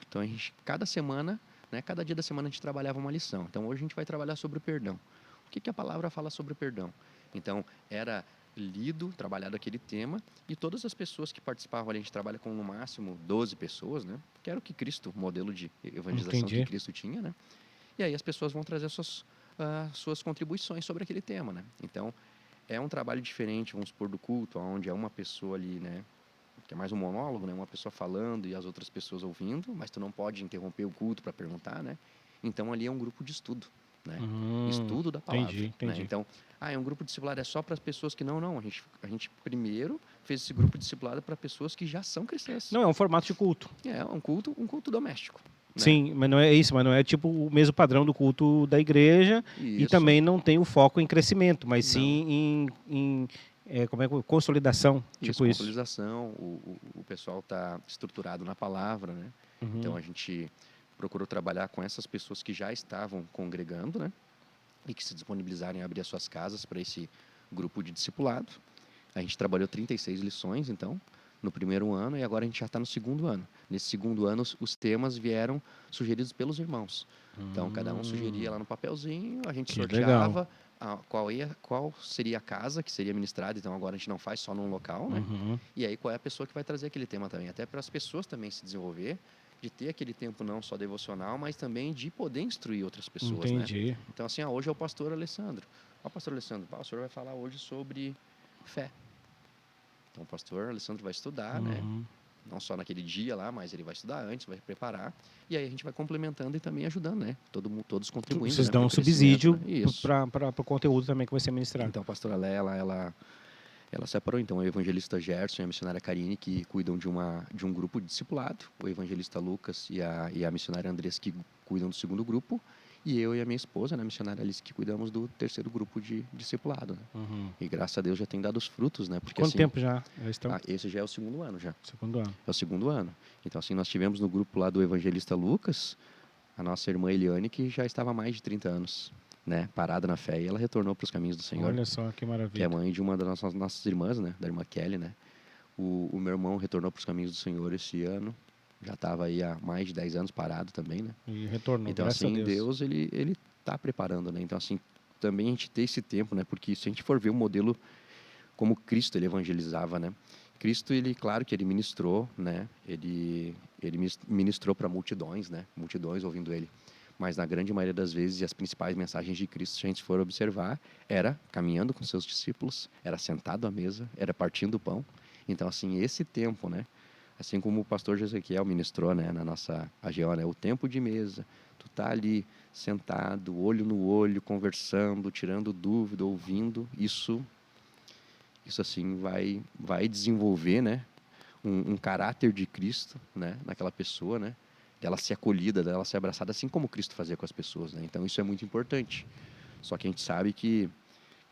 Então, a gente, cada semana, né, cada dia da semana a gente trabalhava uma lição. Então, hoje a gente vai trabalhar sobre o perdão. O que a palavra fala sobre o perdão? Então, era lido, trabalhado aquele tema, e todas as pessoas que participavam ali, a gente trabalha com no máximo 12 pessoas, né? Que era o que Cristo, o modelo de evangelização que Cristo tinha, né? E aí as pessoas vão trazer suas contribuições sobre aquele tema, né? Então, é um trabalho diferente, vamos supor, do culto, onde é uma pessoa ali, né? Que é mais um monólogo, né? Uma pessoa falando e as outras pessoas ouvindo, mas tu não pode interromper o culto para perguntar, né? Então, ali é um grupo de estudo, né? Estudo da palavra. Entendi. Né? Então, é um grupo discipulado, é só para as pessoas que não. A gente primeiro fez esse grupo discipulado para pessoas que já são cristãs. Não, é um formato de culto. É um culto doméstico. Né? Sim, mas não é isso, mas não é tipo o mesmo padrão do culto da igreja. Isso. E também não tem o foco em crescimento, mas sim em consolidação. Tipo isso. Consolidação, o pessoal está estruturado na palavra, né? Então a gente procurou trabalhar com essas pessoas que já estavam congregando, né? E que se disponibilizaram em abrir as suas casas para esse grupo de discipulado. A gente trabalhou 36 lições, então, no primeiro ano, e agora a gente já está no segundo ano. Nesse segundo ano, os temas vieram sugeridos pelos irmãos. Então, cada um sugeria lá no papelzinho, a gente sorteava qual seria a casa que seria ministrada. Então, agora a gente não faz só num local, né? E aí, qual é a pessoa que vai trazer aquele tema também. Até para as pessoas também se desenvolver, de ter aquele tempo não só devocional, mas também de poder instruir outras pessoas, né? Então, assim, hoje é o pastor Alessandro. Pastor Alessandro, o senhor vai falar hoje sobre fé. Então, o pastor Alessandro vai estudar, né? Não só naquele dia lá, mas ele vai estudar antes, vai preparar. E aí a gente vai complementando e também ajudando, né? Todos contribuindo. Vocês né, dão um subsídio, né? Para o conteúdo também que vai ser ministrado. Então, a pastora Léa, ela separou, então, o evangelista Gerson e a missionária Karine, que cuidam de um grupo de discipulado, o evangelista Lucas e a missionária Andressa, que cuidam do segundo grupo, e eu e a minha esposa, né, a missionária Alice, que cuidamos do terceiro grupo de discipulado. Né? E graças a Deus já tem dado os frutos, né? Porque, quanto tempo já? Esse já é o segundo ano, já. Segundo ano. É o segundo ano. Então, assim, nós tivemos no grupo lá do evangelista Lucas, a nossa irmã Eliane, que já estava há mais de 30 anos, né, parada na fé, e ela retornou para os caminhos do Senhor. Olha só, que maravilha. Que é mãe de uma das nossas irmãs, né, da irmã Kelly, né. O meu irmão retornou para os caminhos do Senhor esse ano. Já estava aí há mais de 10 anos parado também, né? E retornou, Então, graças assim, a Deus. Deus, ele está preparando, né? Então, assim, também a gente ter esse tempo, né? Porque se a gente for ver o modelo como Cristo ele evangelizava, né? Cristo, ele, claro que ele ministrou, né? Ele ministrou para multidões, né? Multidões ouvindo ele. Mas na grande maioria das vezes, as principais mensagens de Cristo, se a gente for observar, era caminhando com seus discípulos, era sentado à mesa, era partindo o pão. Então, assim, esse tempo, né? Assim como o pastor Ezequiel ministrou, né, na nossa AGO, né, o tempo de mesa, tu tá ali sentado, olho no olho, conversando, tirando dúvida, ouvindo, isso assim vai desenvolver, né, um caráter de Cristo, né, naquela pessoa, né, dela ser acolhida, dela ser abraçada, assim como Cristo fazia com as pessoas, né. Então isso é muito importante. Só que a gente sabe que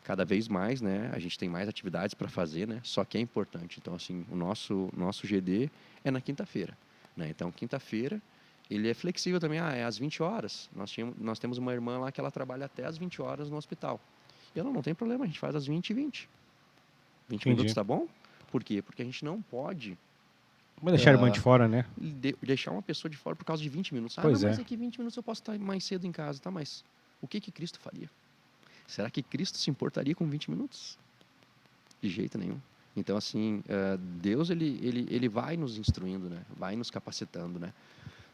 cada vez mais, né, a gente tem mais atividades para fazer, né? Só que é importante. Então, assim, o nosso GD é na quinta-feira, né? Então, quinta-feira ele é flexível também. Ah, é às 20 horas. Nós temos uma irmã lá que ela trabalha até às 20 horas no hospital. E ela não tem problema, a gente faz às 20h20. 20 minutos Entendi. tá bom? Por quê? Porque a gente não pode Vou deixar a irmã de fora, né? deixar uma pessoa de fora por causa de 20 minutos. Ah, não, Pois mas é. é que 20 minutos eu posso estar mais cedo em casa, tá? Mas o que Cristo faria? Será que Cristo se importaria com 20 minutos? De jeito nenhum. Então, assim, Deus, ele vai nos instruindo, né? Vai nos capacitando, né?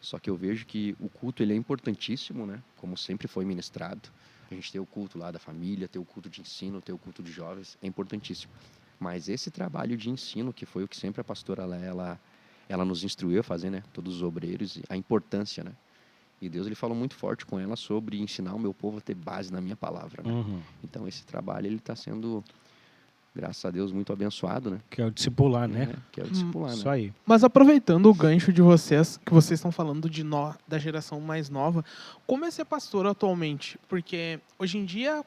Só que eu vejo que o culto, ele é importantíssimo, né? Como sempre foi ministrado. A gente tem o culto lá da família, tem o culto de ensino, tem o culto de jovens, é importantíssimo. Mas esse trabalho de ensino, que foi o que sempre a pastora ela nos instruiu a fazer, né? Todos os obreiros, a importância, né? E Deus, ele falou muito forte com ela sobre ensinar o meu povo a ter base na minha palavra, né? Uhum. Então, esse trabalho, ele está sendo, graças a Deus, muito abençoado, né? Que é o discipular, né? Que é o discipular, Isso né? aí. Mas aproveitando o gancho de vocês, que vocês estão falando da geração mais nova, como é ser pastor atualmente? Porque hoje em dia,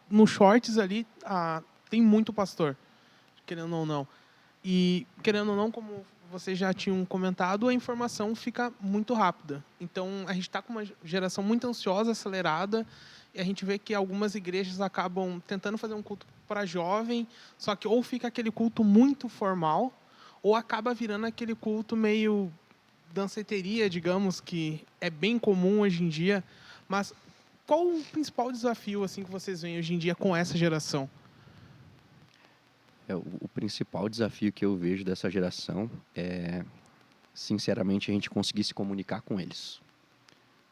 no Shorts ali, tem muito pastor, querendo ou não. E, querendo ou não, como vocês já tinham comentado, a informação fica muito rápida. Então, a gente está com uma geração muito ansiosa, acelerada, e a gente vê que algumas igrejas acabam tentando fazer um culto para jovem, só que ou fica aquele culto muito formal, ou acaba virando aquele culto meio danceteria, digamos, que é bem comum hoje em dia. Mas qual o principal desafio assim que vocês veem hoje em dia com essa geração? O principal desafio que eu vejo dessa geração é, sinceramente, a gente conseguir se comunicar com eles.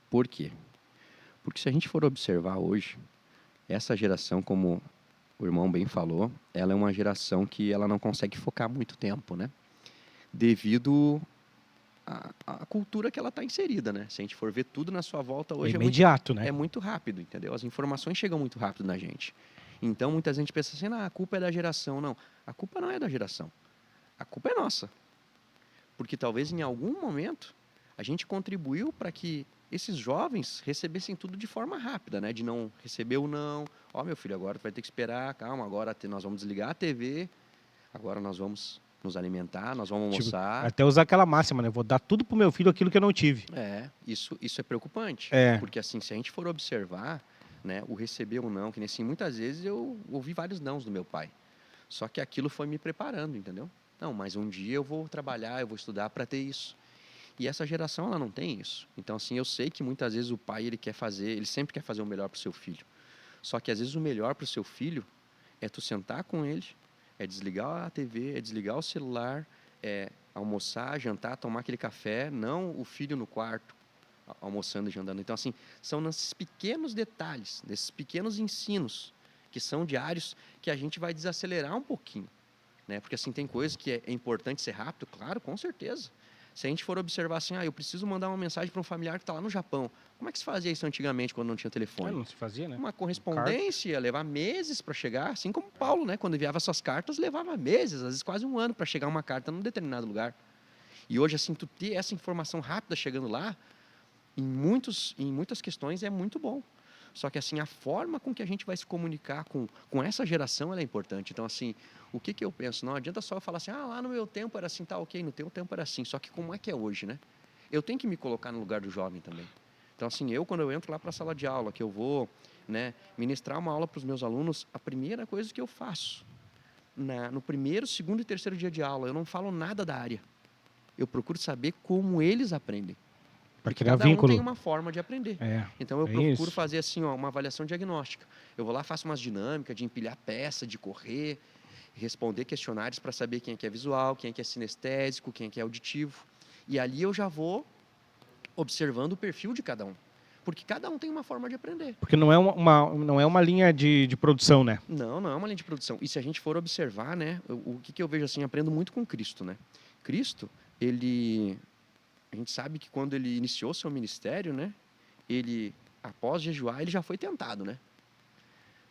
Por quê? Porque se a gente for observar hoje, essa geração, como o irmão bem falou, ela é uma geração que ela não consegue focar muito tempo, né? Devido à cultura que ela está inserida, né? Se a gente for ver tudo na sua volta É hoje imediato, né? é muito rápido, entendeu? As informações chegam muito rápido na gente. Então, muita gente pensa assim, a culpa é da geração. Não, a culpa não é da geração. A culpa é nossa. Porque talvez em algum momento a gente contribuiu para que esses jovens recebessem tudo de forma rápida, né? De não receber o não. Ó, meu filho, agora tu vai ter que esperar, calma, agora nós vamos desligar a TV, agora nós vamos nos alimentar, nós vamos Tipo, almoçar. até usar aquela máxima, né? Vou dar tudo pro meu filho aquilo que eu não tive. Isso é preocupante. É. Porque assim, se a gente for observar, né, o receber ou não, que nem assim, muitas vezes eu ouvi vários nãos do meu pai. Só que aquilo foi me preparando, entendeu? Não, mas um dia eu vou trabalhar, eu vou estudar para ter isso. E essa geração, ela não tem isso. Então, assim, eu sei que muitas vezes o pai, ele sempre quer fazer o melhor para o seu filho. Só que às vezes o melhor para o seu filho é tu sentar com ele, é desligar a TV, é desligar o celular, é almoçar, jantar, tomar aquele café, não o filho no quarto, almoçando e jantando. Então, assim, são nesses pequenos detalhes, nesses pequenos ensinos, que são diários, que a gente vai desacelerar um pouquinho. Né? Porque, assim, tem coisas que é importante ser rápido, claro, com certeza. Se a gente for observar assim, eu preciso mandar uma mensagem para um familiar que está lá no Japão. Como é que se fazia isso antigamente, quando não tinha telefone? Não se fazia, né? Uma correspondência, ia levar meses para chegar, assim como Paulo, né? Quando enviava suas cartas, levava meses, às vezes quase um ano para chegar uma carta num determinado lugar. E hoje, assim, tu ter essa informação rápida chegando lá, em muitas questões é muito bom. Só que, assim, a forma com que a gente vai se comunicar com essa geração, ela é importante. Então, assim, o que eu penso? Não adianta só eu falar assim, lá no meu tempo era assim, tá ok, no teu tempo era assim. Só que como é que é hoje, né? Eu tenho que me colocar no lugar do jovem também. Então, assim, quando eu entro lá para a sala de aula, que eu vou, né, ministrar uma aula para os meus alunos, a primeira coisa que eu faço no primeiro, segundo e terceiro dia de aula, eu não falo nada da área. Eu procuro saber como eles aprendem. Para Porque criar cada um vínculo. tem uma forma de aprender. Então eu é procuro isso. fazer assim, ó, uma avaliação diagnóstica. Eu vou lá, faço umas dinâmicas de empilhar peça, de correr, responder questionários para saber quem é que é visual, quem é que é sinestésico, quem é que é auditivo. E ali eu já vou observando o perfil de cada um. Porque cada um tem uma forma de aprender. Porque não é uma linha de produção, né? Não é uma linha de produção. E se a gente for observar, né, o que eu vejo assim, aprendo muito com Cristo, né? Cristo, a gente sabe que quando ele iniciou seu ministério, né, ele, após jejuar, ele já foi tentado, né?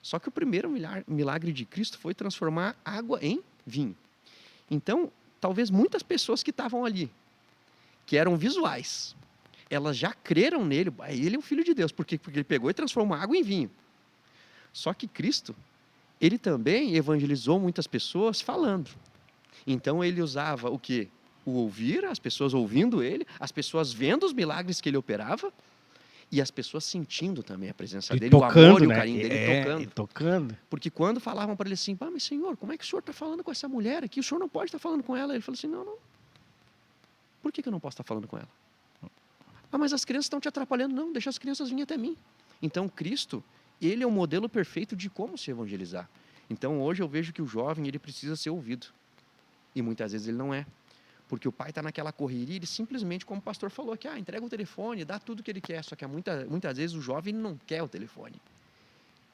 Só que o primeiro milagre de Cristo foi transformar água em vinho. Então, talvez muitas pessoas que estavam ali, que eram visuais, elas já creram nele, ele é o Filho de Deus, porque ele pegou e transformou água em vinho. Só que Cristo, ele também evangelizou muitas pessoas falando. Então ele usava o quê? O ouvir, as pessoas ouvindo ele, as pessoas vendo os milagres que ele operava e as pessoas sentindo também a presença dele, tocando, o amor e o né? carinho dele Tocando. Porque quando falavam para ele assim, mas senhor, como é que o senhor está falando com essa mulher aqui? O senhor não pode estar falando com ela. Ele falou assim, não. Por que eu não posso estar falando com ela? Mas as crianças estão te atrapalhando. Não, deixa as crianças virem até mim. Então Cristo, ele é o modelo perfeito de como se evangelizar. Então hoje eu vejo que o jovem, ele precisa ser ouvido. E muitas vezes ele não é. Porque o pai está naquela correria, ele simplesmente, como o pastor falou aqui, entrega o telefone, dá tudo que ele quer. Só que muitas vezes o jovem não quer o telefone.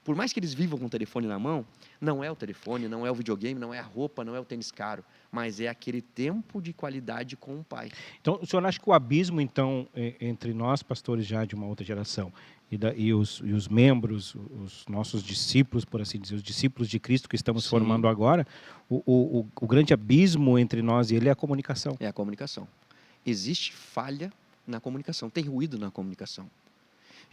Por mais que eles vivam com o telefone na mão, não é o telefone, não é o videogame, não é a roupa, não é o tênis caro, mas é aquele tempo de qualidade com o pai. Então, o senhor acha que o abismo, então, entre nós, pastores já de uma outra geração, e os membros, os nossos discípulos, por assim dizer, os discípulos de Cristo que estamos formando agora, o grande abismo entre nós e ele é a comunicação? É a comunicação. Existe falha na comunicação, tem ruído na comunicação.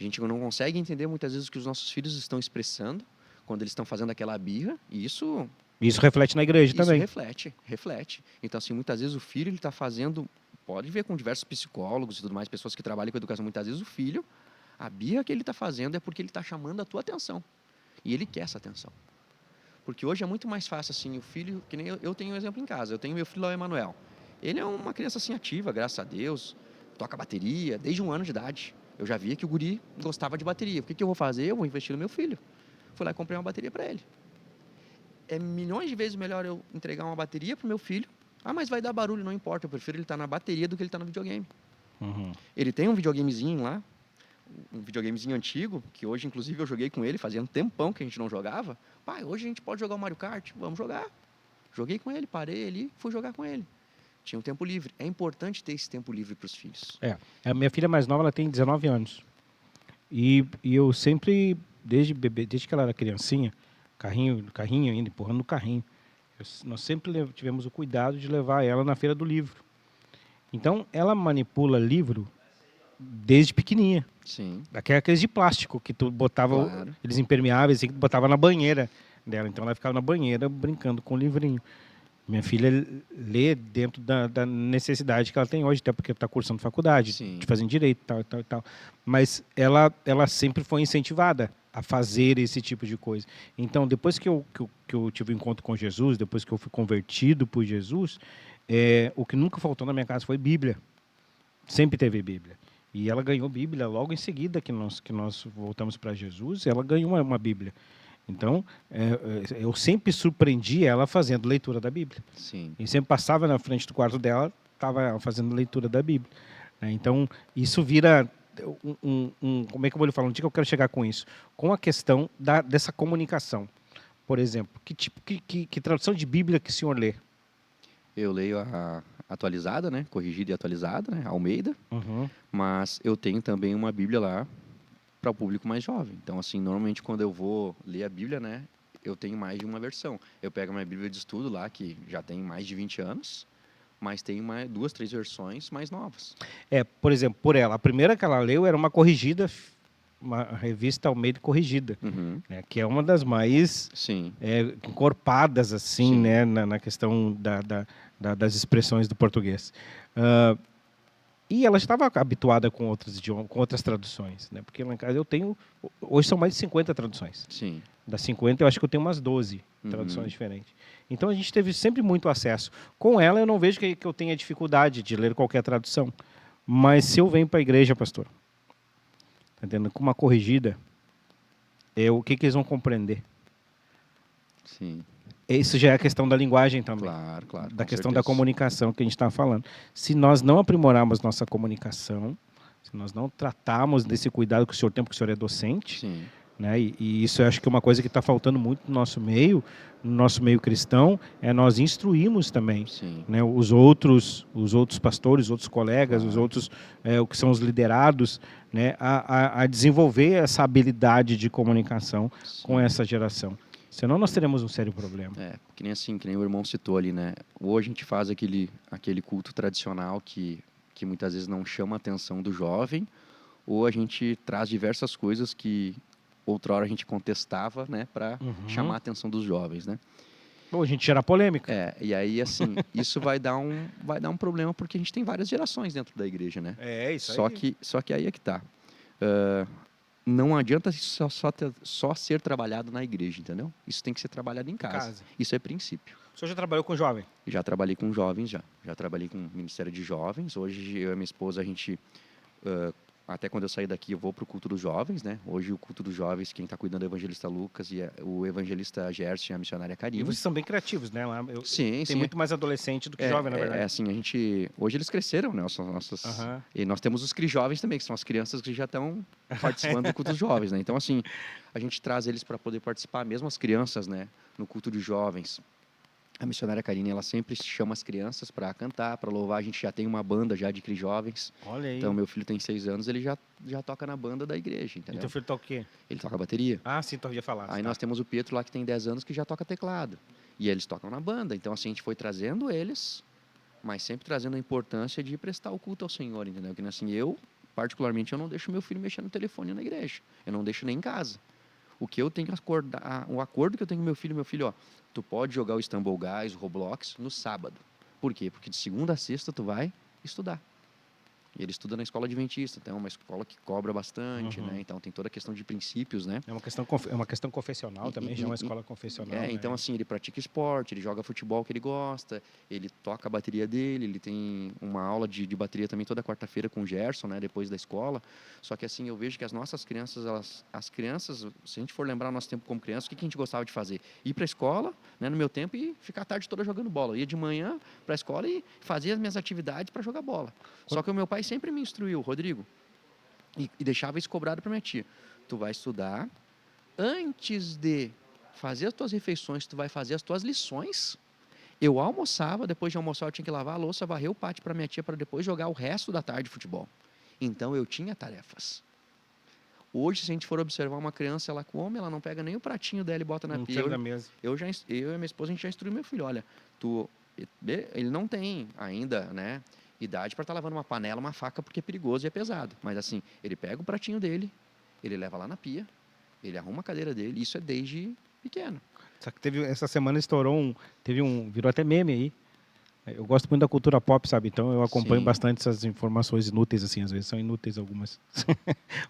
A gente não consegue entender muitas vezes o que os nossos filhos estão expressando quando eles estão fazendo aquela birra, e isso reflete na igreja também. Reflete. Então, assim, muitas vezes o filho está fazendo, pode ver com diversos psicólogos e tudo mais, pessoas que trabalham com educação, muitas vezes o filho, a birra que ele está fazendo é porque ele está chamando a tua atenção. E ele quer essa atenção. Porque hoje é muito mais fácil, assim, o filho, que nem eu tenho um exemplo em casa, eu tenho meu filho lá, o Emanuel. Ele é uma criança, assim, ativa, graças a Deus, toca bateria, desde 1 ano de idade. Eu já via que o guri gostava de bateria. O que eu vou fazer? Eu vou investir no meu filho. Fui lá e comprei uma bateria para ele. É milhões de vezes melhor eu entregar uma bateria para o meu filho. Mas vai dar barulho, não importa. Eu prefiro ele estar na bateria do que ele estar no videogame. Uhum. Ele tem um videogamezinho lá, um videogamezinho antigo, que hoje, inclusive, eu joguei com ele, fazia um tempão que a gente não jogava. Pai, hoje a gente pode jogar o Mario Kart? Vamos jogar. Joguei com ele, parei ali, fui jogar com ele. Tinha um tempo livre. É importante ter esse tempo livre para os filhos. A minha filha mais nova, ela tem 19 anos. E eu sempre, desde bebê, desde que ela era criancinha, carrinho ainda, empurrando no carrinho, nós sempre tivemos o cuidado de levar ela na feira do livro. Então, ela manipula livro desde pequenininha. Sim. Aqueles de plástico que tu botava, Claro. Eles impermeáveis, que tu botava na banheira dela. Então, ela ficava na banheira brincando com o livrinho. Minha filha lê dentro da necessidade que ela tem hoje, até porque está cursando faculdade, Sim. de fazer direito e tal. Mas ela sempre foi incentivada a fazer esse tipo de coisa. Então, depois que eu tive um encontro com Jesus, depois que eu fui convertido por Jesus, o que nunca faltou na minha casa foi Bíblia. Sempre teve Bíblia. E ela ganhou Bíblia logo em seguida que nós voltamos para Jesus, ela ganhou uma Bíblia. Então, eu sempre surpreendi ela fazendo leitura da Bíblia. Sim. E sempre passava na frente do quarto dela, estava fazendo leitura da Bíblia. Então, isso vira como é que eu vou lhe falar? Onde que eu quero chegar com isso? Com a questão dessa comunicação. Por exemplo, que tradução de Bíblia que o senhor lê? Eu leio a atualizada, né? Corrigida e atualizada, né? Almeida. Uhum. Mas eu tenho também uma Bíblia lá para o público mais jovem. Então, assim, normalmente quando eu vou ler a Bíblia, né, eu tenho mais de uma versão. Eu pego a minha Bíblia de estudo lá, que já tem mais de 20 anos, mas tem 2, 3 versões mais novas. Por exemplo, a primeira que ela leu era uma corrigida, uma revista Almeida corrigida, Uhum. né, que é uma das mais Sim. encorpadas, assim, Sim. né, na questão das expressões do português. E ela estava habituada com outros idiomas, com outras traduções, né? Porque lá em casa hoje são mais de 50 traduções. Sim. Das 50, eu acho que eu tenho umas 12 traduções diferentes. Então a gente teve sempre muito acesso. Com ela eu não vejo que eu tenha dificuldade de ler qualquer tradução. Mas se eu venho para a igreja, pastor, tá entendendo? Com uma corrigida, o que eles vão compreender? Sim. Isso já é a questão da linguagem também. Claro, claro. Da com questão certeza. da comunicação que a gente está falando. Se nós não aprimorarmos nossa comunicação, se nós não tratarmos desse cuidado que o senhor tem, porque o senhor é docente, Sim. né? E isso eu acho que é uma coisa que está faltando muito no nosso meio cristão, é nós instruirmos também, Sim. né? Os outros pastores, os outros colegas, os outros, o que são os liderados, né? A desenvolver essa habilidade de comunicação com essa geração. Senão nós teremos um sério problema. Que nem o irmão citou ali, né? Hoje a gente faz aquele culto tradicional que muitas vezes não chama a atenção do jovem, ou a gente traz diversas coisas que outrora a gente contestava, né, para chamar a atenção dos jovens, né? Ou a gente gera polêmica. E aí, assim, isso vai dar um problema, porque a gente tem várias gerações dentro da igreja, né? Isso aí. Só que aí é que tá. Não adianta só ser trabalhado na igreja, entendeu? Isso tem que ser trabalhado em casa. Isso é princípio. O senhor já trabalhou com jovem? Já trabalhei com jovens, já trabalhei com o Ministério de Jovens. Hoje, eu e minha esposa, a gente... até quando eu sair daqui, eu vou para o culto dos jovens, né? Hoje, o culto dos jovens, quem está cuidando é o evangelista Lucas e o evangelista Gerson e a missionária Karine. E vocês são bem criativos, né? Sim. Tem muito mais adolescente do que jovem, na verdade. Assim, hoje eles cresceram, né? E nós temos os CRI-jovens também, que são as crianças que já estão participando do culto dos jovens, né? Então, assim, a gente traz eles para poder participar, mesmo as crianças, né? No culto dos jovens. A missionária Karine, ela sempre chama as crianças para cantar, para louvar. A gente já tem uma banda já de CRI-jovens. Olha aí. Então, meu filho tem 6 anos, ele já toca na banda da igreja, entendeu? E teu filho toca o quê? Ele toca bateria. Ah, sim, tu ia falar. Aí nós temos o Pietro lá, que tem 10 anos, que já toca teclado. E eles tocam na banda. Então, assim, a gente foi trazendo eles, mas sempre trazendo a importância de prestar o culto ao Senhor, entendeu? Que, assim, particularmente, eu não deixo meu filho mexer no telefone na igreja. Eu não deixo nem em casa. O que eu tenho que acordar, o acordo que eu tenho com meu filho, ó, tu pode jogar o Stumble Guys, o Roblox, no sábado. Por quê? Porque de segunda a sexta tu vai estudar. E ele estuda na escola adventista, então é uma escola que cobra bastante, né? Então tem toda a questão de princípios, né? É uma questão confessional também, já é uma escola confessional. Né? Então assim, ele pratica esporte, ele joga futebol que ele gosta, ele toca a bateria dele, ele tem uma aula de bateria também toda quarta-feira com o Gerson, né? Depois da escola. Só que assim, eu vejo que as nossas crianças, as crianças, se a gente for lembrar o nosso tempo como criança, o que a gente gostava de fazer? Ir para a escola, né, no meu tempo, e ficar a tarde toda jogando bola. Eu ia de manhã para a escola e fazia as minhas atividades para jogar bola. Só que o meu pai sempre me instruiu, Rodrigo, e deixava isso cobrado para minha tia. Tu vai estudar, antes de fazer as tuas refeições, tu vai fazer as tuas lições. Eu almoçava, depois de almoçar eu tinha que lavar a louça, varrer o pátio para minha tia, para depois jogar o resto da tarde de futebol. Então eu tinha tarefas. Hoje, se a gente for observar uma criança, ela come, ela não pega nem o pratinho dela e bota na pia. Eu e minha esposa, a gente já instruiu meu filho, olha, ele não tem ainda, né, idade para estar lavando uma panela, uma faca, porque é perigoso e é pesado. Mas assim, ele pega o pratinho dele, ele leva lá na pia, ele arruma a cadeira dele, isso é desde pequeno. Só que essa semana virou até meme aí. Eu gosto muito da cultura pop, sabe? Então eu acompanho bastante essas informações inúteis, assim, às vezes são inúteis algumas.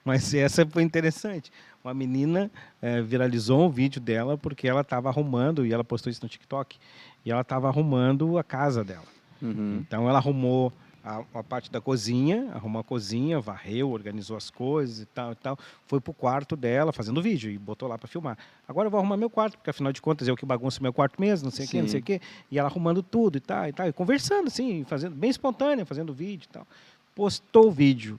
Mas essa foi interessante. Uma menina viralizou um vídeo dela porque ela estava arrumando, e ela postou isso no TikTok, e ela estava arrumando a casa dela. Então ela arrumou a parte da cozinha, arrumou a cozinha, varreu, organizou as coisas e tal. Foi pro quarto dela fazendo vídeo e botou lá para filmar. Agora eu vou arrumar meu quarto, porque afinal de contas eu que bagunço meu quarto mesmo, não sei o quê. E ela arrumando tudo e tal, e conversando assim, fazendo bem espontânea, fazendo vídeo e tal. Postou o vídeo.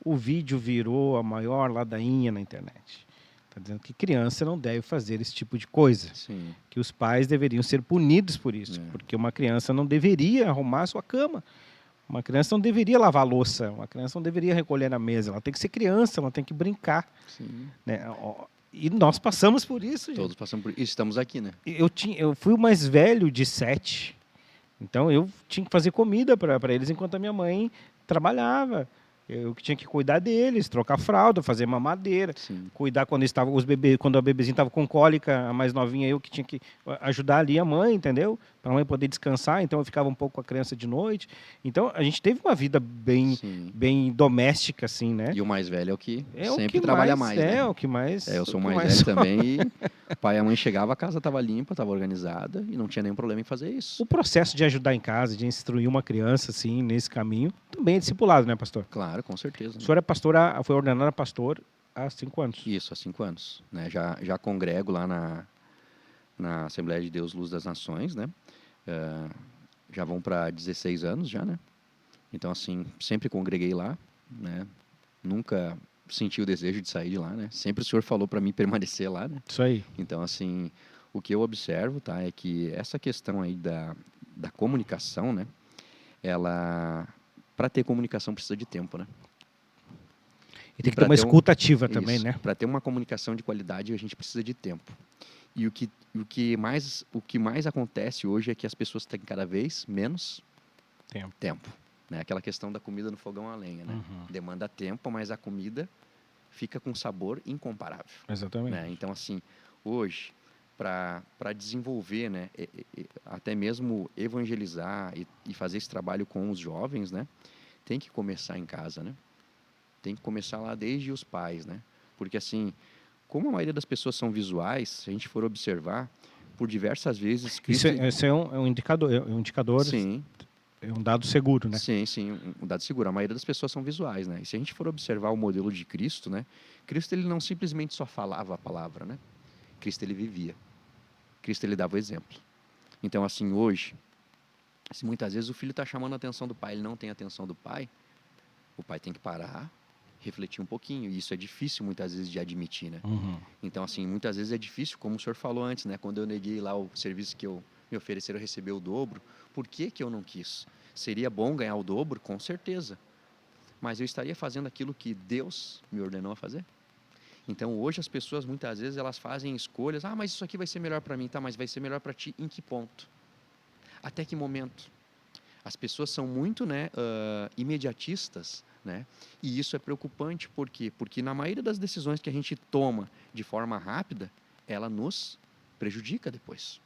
O vídeo virou a maior ladainha na internet. Está dizendo que criança não deve fazer esse tipo de coisa. Sim. Que os pais deveriam ser punidos por isso. Porque uma criança não deveria arrumar a sua cama. Uma criança não deveria lavar a louça. Uma criança não deveria recolher na mesa. Ela tem que ser criança, ela tem que brincar. Sim. Né? E nós passamos por isso. Gente. Todos passamos por isso. Estamos aqui, né? Eu fui o mais velho de 7. Então, eu tinha que fazer comida para eles enquanto a minha mãe trabalhava. Eu que tinha que cuidar deles, trocar fralda, fazer mamadeira, cuidar quando a bebezinha estava com cólica, a mais novinha, eu que tinha que ajudar ali a mãe, entendeu? Para a mãe poder descansar, então eu ficava um pouco com a criança de noite. Então a gente teve uma vida bem doméstica, assim, né? E o mais velho é o que sempre trabalha mais, né? O que mais. Eu sou mais velho também e O pai e a mãe chegavam, a casa estava limpa, estava organizada e não tinha nenhum problema em fazer isso. O processo de ajudar em casa, de instruir uma criança assim nesse caminho, também é discipulado, né, pastor? Claro, com certeza. O senhor é pastor, foi ordenado a pastor há 5 anos. Isso, há 5 anos. Né? Já congrego lá na Assembleia de Deus Luz das Nações, né? Já vão para 16 anos já, né? Então, assim, sempre congreguei lá, né? Nunca senti o desejo de sair de lá, né? Sempre o Senhor falou para mim permanecer lá, né? Isso aí. Então, assim, o que eu observo, tá, é que essa questão aí da comunicação, né? Ela, para ter comunicação precisa de tempo, né? E tem que ter pra uma ter escuta ativa também, né? Para ter uma comunicação de qualidade, a gente precisa de tempo. E o que mais acontece hoje é que as pessoas têm cada vez menos tempo. Né? Aquela questão da comida no fogão a lenha, né? Demanda tempo, mas a comida fica com sabor incomparável. Exatamente. Né? Então, assim, hoje, para desenvolver, né, até mesmo evangelizar e fazer esse trabalho com os jovens, né, tem que começar em casa, né? Tem que começar lá desde os pais, né? Porque, assim, como a maioria das pessoas são visuais, se a gente for observar, por diversas vezes... Cristo... Isso é um indicador, Sim. É um dado seguro, né? Sim, um dado seguro. A maioria das pessoas são visuais, né? E se a gente for observar o modelo de Cristo, né? Cristo, ele não simplesmente só falava a palavra, né? Cristo, ele vivia. Cristo, ele dava o exemplo. Então, assim, hoje, se muitas vezes o filho está chamando a atenção do pai, ele não tem a atenção do pai, o pai tem que parar, refletir um pouquinho. E isso é difícil, muitas vezes, de admitir, né? Então, assim, muitas vezes é difícil, como o senhor falou antes, né? Quando eu neguei lá o serviço que me ofereceram receber o dobro, por que eu não quis? Seria bom ganhar o dobro? Com certeza. Mas eu estaria fazendo aquilo que Deus me ordenou a fazer? Então, hoje as pessoas, muitas vezes, elas fazem escolhas. Ah, mas isso aqui vai ser melhor para mim. Tá, mas vai ser melhor para ti em que ponto? Até que momento? As pessoas são muito, né, imediatistas, né? E isso é preocupante. Por quê? Porque na maioria das decisões que a gente toma de forma rápida, ela nos prejudica depois.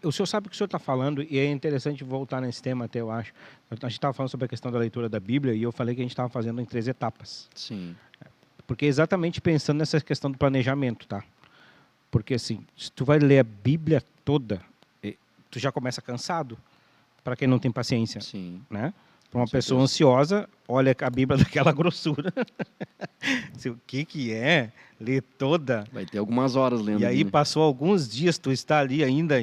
O senhor sabe o que o senhor está falando, e é interessante voltar nesse tema até, eu acho. A gente estava falando sobre a questão da leitura da Bíblia, e eu falei que a gente estava fazendo em 3 etapas. Sim. Porque exatamente pensando nessa questão do planejamento, tá? Porque, assim, se tu vai ler a Bíblia toda, tu já começa cansado, para quem não tem paciência. Sim. Né? Para uma pessoa ansiosa, olha a Bíblia daquela grossura. O que é? Ler toda. Vai ter algumas horas lendo. E aí passou alguns dias, tu está ali ainda,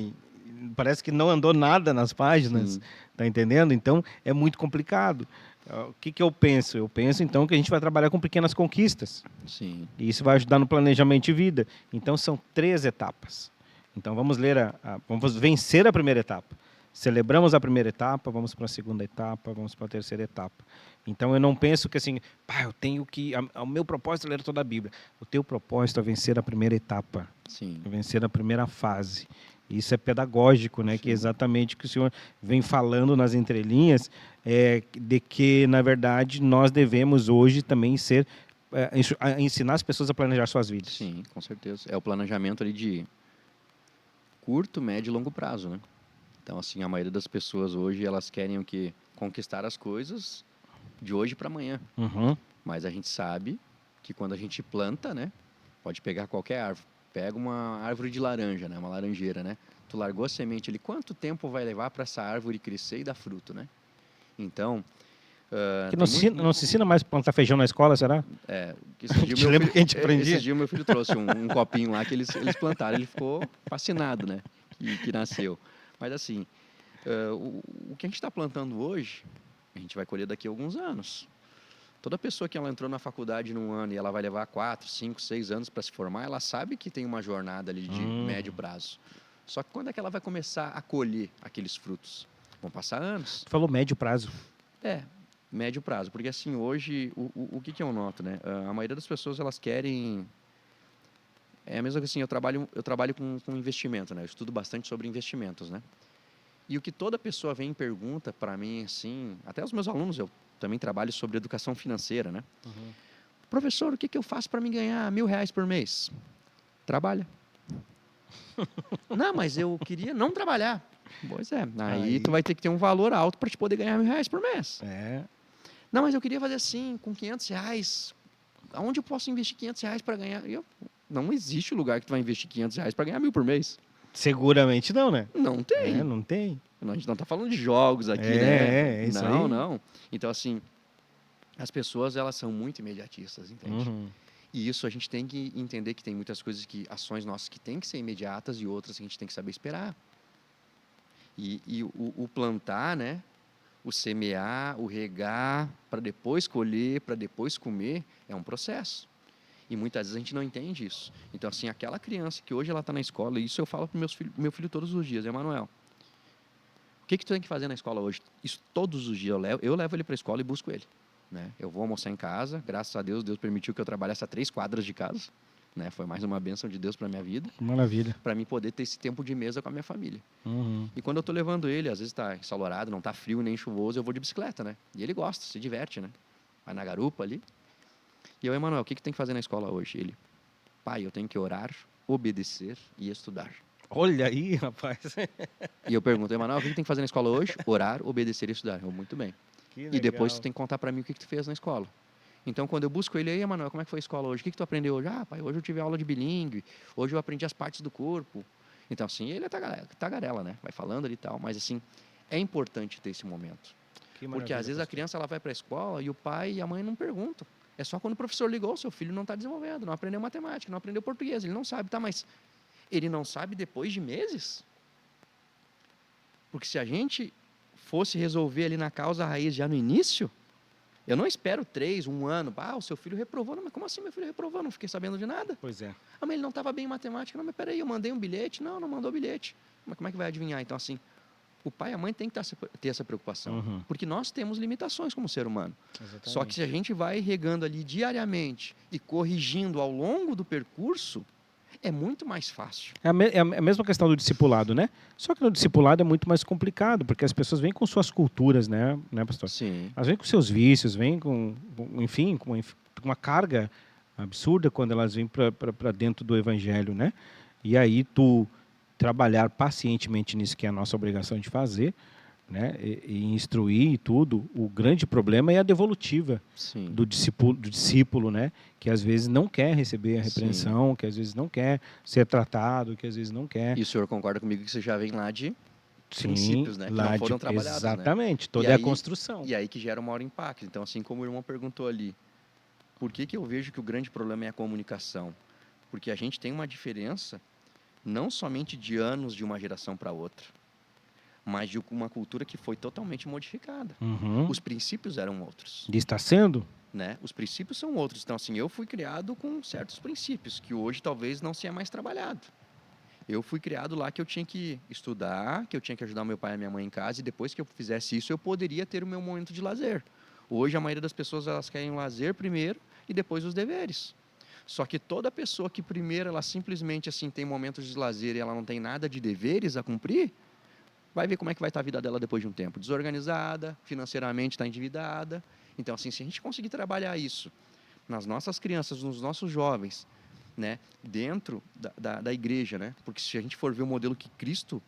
parece que não andou nada nas páginas. Sim. Tá entendendo? Então, é muito complicado. O que eu penso? Eu penso, então, que a gente vai trabalhar com pequenas conquistas. Sim. E isso vai ajudar no planejamento de vida. Então, são 3 etapas. Então, vamos ler vamos vencer a primeira etapa. Celebramos a primeira etapa, vamos para a segunda etapa, vamos para a terceira etapa. Então, eu não penso que assim, eu tenho que... O meu propósito é ler toda a Bíblia. O teu propósito é vencer a primeira etapa. Sim. É vencer a primeira fase. Isso é pedagógico, né? Sim. Que é exatamente o que o senhor vem falando nas entrelinhas, de que, na verdade, nós devemos hoje também ensinar as pessoas a planejar suas vidas. Sim, com certeza. É o planejamento ali de curto, médio e longo prazo, né? Então, assim, a maioria das pessoas hoje, elas querem o quê? Conquistar as coisas de hoje para amanhã. Mas a gente sabe que quando a gente planta, né? Pode pegar qualquer árvore. Pega uma árvore de laranja, né? Uma laranjeira, né? Tu largou a semente ali, quanto tempo vai levar para essa árvore crescer e dar fruto, né? Então... que não se ensina mais a plantar feijão na escola, será? Esse lembra que a gente aprendia? Esse dia meu filho trouxe um copinho lá que eles plantaram. Ele ficou fascinado, né? Que nasceu. Mas assim, o que a gente está plantando hoje, a gente vai colher daqui a alguns anos. Toda pessoa que ela entrou na faculdade num ano e ela vai levar 4, 5, 6 anos para se formar, ela sabe que tem uma jornada ali de médio prazo. Só que quando é que ela vai começar a colher aqueles frutos? Vão passar anos. Tu falou médio prazo. Médio prazo. Porque assim, hoje, o que eu noto, né? A maioria das pessoas, elas querem... É a mesma coisa assim, eu trabalho com investimento, né? Eu estudo bastante sobre investimentos, né? E o que toda pessoa vem e pergunta para mim, assim, até os meus alunos, eu também trabalho sobre educação financeira, né? Professor, o que eu faço para me ganhar R$1.000 por mês? Trabalha. Não, mas eu queria não trabalhar. Pois é, aí tu vai ter que ter um valor alto para te poder ganhar R$1.000 por mês. Não, mas eu queria fazer assim, com R$500. Aonde eu posso investir R$500 para ganhar? Não existe lugar que tu vai investir R$500 para ganhar 1.000 por mês. Seguramente não, né? Não tem. Não tem. A gente não está falando de jogos aqui, né? É isso não, aí. não. Então, assim, as pessoas, elas são muito imediatistas, entende? E isso a gente tem que entender que tem muitas coisas ações nossas que têm que ser imediatas e outras que a gente tem que saber esperar. E o plantar, né? O semear, o regar, para depois colher, para depois comer, é um processo. E muitas vezes a gente não entende isso. Então, assim, aquela criança que hoje ela está na escola, e isso eu falo para o meu filho todos os dias, Emanuel. O que tu tem que fazer na escola hoje? Isso todos os dias eu levo ele para a escola e busco ele. Né? Eu vou almoçar em casa, graças a Deus, Deus permitiu que eu trabalhasse a 3 quadras de casa. Né? Foi mais uma bênção de Deus para minha vida. Maravilha. Para mim poder ter esse tempo de mesa com a minha família. E quando eu estou levando ele, às vezes está ensolarado, não está frio nem chuvoso, eu vou de bicicleta, né? E ele gosta, se diverte, né? Vai na garupa ali. E eu, Emanuel, o que tem que fazer na escola hoje? Ele, pai, eu tenho que orar, obedecer e estudar. Olha aí, rapaz. E eu pergunto, Emanuel, o que tem que fazer na escola hoje? Orar, obedecer e estudar. Eu, muito bem. E depois tu tem que contar para mim o que tu fez na escola. Então, quando eu busco ele, aí, Emanuel, como é que foi a escola hoje? O que tu aprendeu hoje? Ah, pai, hoje eu tive aula de bilíngue, hoje eu aprendi as partes do corpo. Então, assim, ele é tagarela, né? Vai falando ali e tal, mas, assim, é importante ter esse momento. Porque, às vezes, a criança ela vai para a escola e o pai e a mãe não perguntam. É só quando o professor ligou, seu filho não está desenvolvendo, não aprendeu matemática, não aprendeu português, ele não sabe, tá? Mas ele não sabe depois de meses? Porque se a gente fosse resolver ali na causa raiz já no início, eu não espero 3, 1 ano. Ah, o seu filho reprovou. Não, mas como assim meu filho reprovou? Não fiquei sabendo de nada. Pois é. Ah, mas ele não estava bem em matemática. Não, mas peraí, eu mandei um bilhete. Não mandou bilhete. Mas como é que vai adivinhar? Então, assim, o pai e a mãe têm que ter essa preocupação. Porque nós temos limitações como ser humano. Exatamente. Só que se a gente vai regando ali diariamente e corrigindo ao longo do percurso, é muito mais fácil. É a mesma questão do discipulado, né? Só que no discipulado é muito mais complicado, porque as pessoas vêm com suas culturas, né, pastor? Sim. Elas vêm com seus vícios, vêm com uma carga absurda quando elas vêm para dentro do evangelho, né? E aí tu trabalhar pacientemente nisso, que é a nossa obrigação de fazer, né? E instruir e tudo. O grande problema é a devolutiva. Sim. do discípulo, né? Que às vezes não quer receber a repreensão, que às vezes não quer ser tratado, que às vezes não quer. E o senhor concorda comigo que você já vem lá de princípios, né? Que não foram trabalhados, exatamente, né? Toda a construção. E aí que gera um maior impacto. Então, assim como o irmão perguntou ali, por que eu vejo que o grande problema é a comunicação? Porque a gente tem uma diferença, não somente de anos de uma geração para outra, mas de uma cultura que foi totalmente modificada. Os princípios eram outros. E está sendo? Né? Os princípios são outros. Então, assim, eu fui criado com certos princípios, que hoje talvez não seja mais trabalhado. Eu fui criado lá que eu tinha que estudar, que eu tinha que ajudar meu pai e minha mãe em casa, e depois que eu fizesse isso, eu poderia ter o meu momento de lazer. Hoje, a maioria das pessoas, elas querem o lazer primeiro e depois os deveres. Só que toda pessoa que primeiro, ela simplesmente, assim, tem momentos de lazer e ela não tem nada de deveres a cumprir, vai ver como é que vai estar a vida dela depois de um tempo. Desorganizada, financeiramente está endividada. Então, assim, se a gente conseguir trabalhar isso nas nossas crianças, nos nossos jovens, né, dentro da igreja, né? Porque se a gente for ver o modelo que Cristo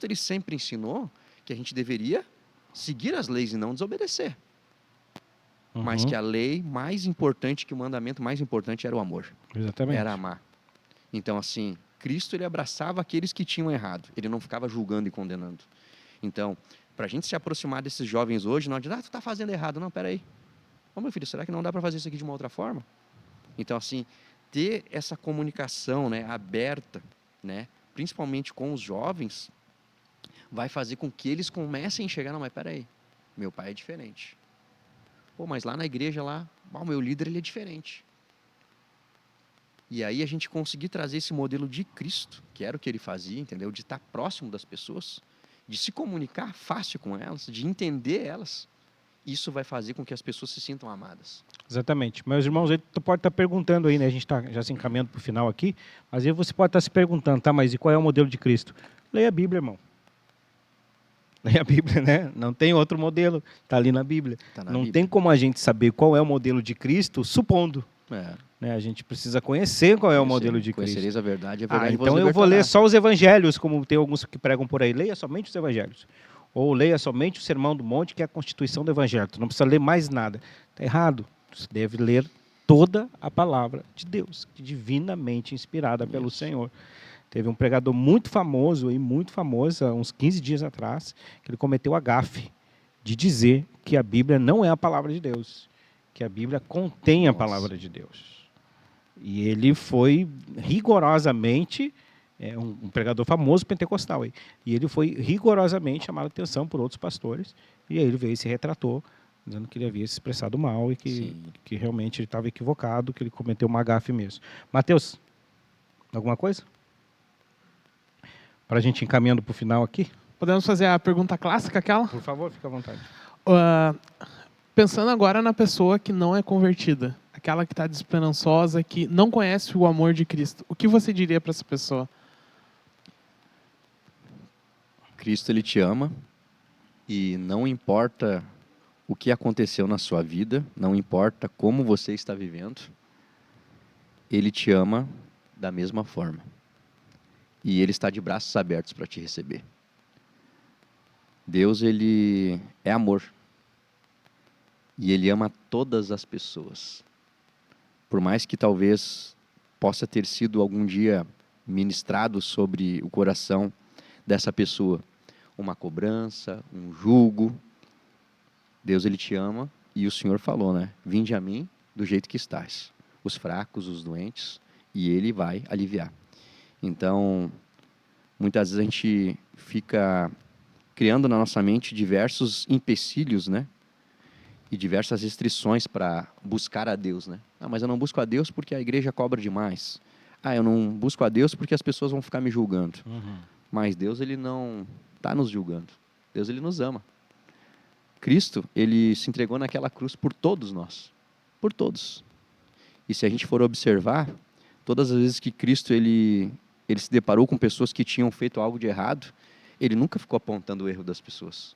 ele sempre ensinou que a gente deveria seguir as leis e não desobedecer. Mas que a lei mais importante, que o mandamento mais importante era o amor. Exatamente. Era amar. Então, assim, Cristo ele abraçava aqueles que tinham errado. Ele não ficava julgando e condenando. Então, para a gente se aproximar desses jovens hoje, não adianta, tu está fazendo errado. Não, peraí. Ô, meu filho, será que não dá para fazer isso aqui de uma outra forma? Então, assim, ter essa comunicação, né, aberta, né, principalmente com os jovens, vai fazer com que eles comecem a enxergar, não, mas peraí, meu pai é diferente. Pô, mas lá na igreja, o meu líder ele é diferente. E aí a gente conseguir trazer esse modelo de Cristo, que era o que ele fazia, entendeu? De estar próximo das pessoas, de se comunicar fácil com elas, de entender elas, isso vai fazer com que as pessoas se sintam amadas. Exatamente. Meus irmãos, tu pode estar perguntando aí, né? A gente está já se encaminhando para o final aqui, mas aí você pode estar se perguntando, tá? Mas e qual é o modelo de Cristo? Leia a Bíblia, irmão. Leia a Bíblia, né? Não tem outro modelo, está ali na Bíblia. Não tem como a gente saber qual é o modelo de Cristo, supondo. Né? A gente precisa conhecer qual é o modelo de Cristo. Conhecereis a verdade vos então eu vou ler só os evangelhos, como tem alguns que pregam por aí. Leia somente os evangelhos. Ou leia somente o Sermão do Monte, que é a constituição do evangelho. Tu não precisa ler mais nada. Está errado. Você deve ler toda a palavra de Deus, divinamente inspirada pelo Senhor. Teve um pregador muito famoso, há uns 15 dias atrás, que ele cometeu a gafe de dizer que a Bíblia não é a palavra de Deus, que a Bíblia contém a palavra de Deus. E ele foi rigorosamente, um pregador famoso pentecostal, e ele foi rigorosamente chamado a atenção por outros pastores, e aí ele veio e se retratou, dizendo que ele havia se expressado mal e que realmente ele estava equivocado, que ele cometeu uma gafe mesmo. Mateus, alguma coisa? Para a gente ir encaminhando para o final aqui? Podemos fazer a pergunta clássica, aquela? Por favor, fique à vontade. Pensando agora na pessoa que não é convertida, aquela que está desesperançosa, que não conhece o amor de Cristo, o que você diria para essa pessoa? Cristo, ele te ama e não importa o que aconteceu na sua vida, não importa como você está vivendo, ele te ama da mesma forma. E ele está de braços abertos para te receber. Deus, ele é amor. E ele ama todas as pessoas. Por mais que talvez possa ter sido algum dia ministrado sobre o coração dessa pessoa uma cobrança, um julgo, Deus, ele te ama e o Senhor falou, né? Vinde a mim do jeito que estás, os fracos, os doentes, e ele vai aliviar. Então, muitas vezes a gente fica criando na nossa mente diversos empecilhos, né? E diversas restrições para buscar a Deus, né? Mas eu não busco a Deus porque a igreja cobra demais. Eu não busco a Deus porque as pessoas vão ficar me julgando. Mas Deus, ele não está nos julgando. Deus, ele nos ama. Cristo, ele se entregou naquela cruz por todos nós. Por todos. E se a gente for observar, todas as vezes que Cristo ele se deparou com pessoas que tinham feito algo de errado, ele nunca ficou apontando o erro das pessoas.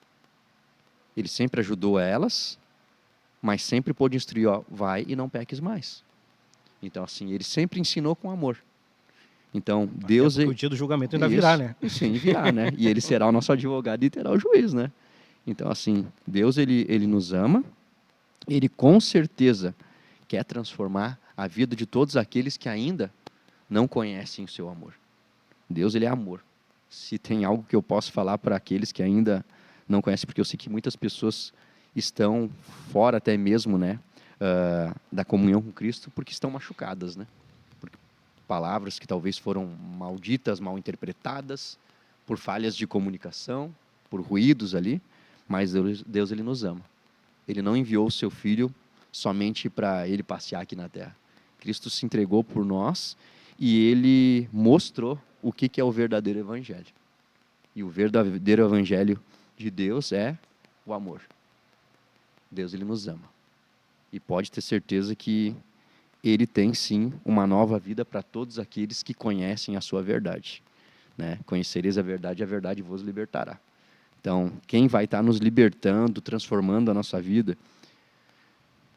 Ele sempre ajudou elas, mas sempre pôde instruir, vai e não peques mais. Então, assim, ele sempre ensinou com amor. Então, Deus... o dia do julgamento ainda virá, né? Sim, virá, né? E ele será o nosso advogado e terá o juiz, né? Então, assim, Deus, ele nos ama, ele com certeza quer transformar a vida de todos aqueles que ainda não conhecem o seu amor. Deus, ele é amor. Se tem algo que eu posso falar para aqueles que ainda não conhecem, porque eu sei que muitas pessoas estão fora até mesmo, né, da comunhão com Cristo, porque estão machucadas, né? Por palavras que talvez foram malditas, mal interpretadas, por falhas de comunicação, por ruídos ali, mas Deus ele nos ama. Ele não enviou o seu Filho somente para ele passear aqui na terra. Cristo se entregou por nós e ele mostrou o que é o verdadeiro evangelho. E o verdadeiro evangelho de Deus é o amor. Deus, ele nos ama. E pode ter certeza que ele tem, sim, uma nova vida para todos aqueles que conhecem a sua verdade. Né? Conhecereis a verdade vos libertará. Então, quem vai estar nos libertando, transformando a nossa vida?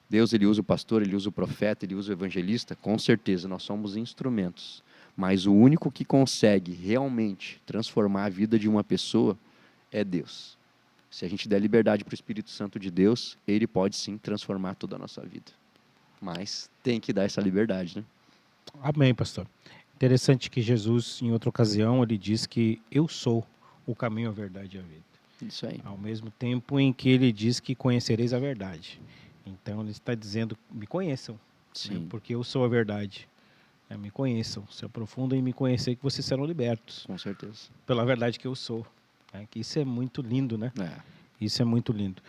Deus, ele usa o pastor, ele usa o profeta, ele usa o evangelista, com certeza, nós somos instrumentos. Mas o único que consegue realmente transformar a vida de uma pessoa é Deus. Se a gente der liberdade para o Espírito Santo de Deus, ele pode sim transformar toda a nossa vida. Mas tem que dar essa liberdade, né? Amém, pastor. Interessante que Jesus, em outra ocasião, ele diz que eu sou o caminho, a verdade e a vida. Isso aí. Ao mesmo tempo em que ele diz que conhecereis a verdade. Então ele está dizendo, me conheçam, Sim. né? Porque eu sou a verdade. Me conheçam, se aprofundem em me conhecer que vocês serão libertos. Com certeza. Pela verdade que eu sou. Que isso é muito lindo, né? Isso é muito lindo.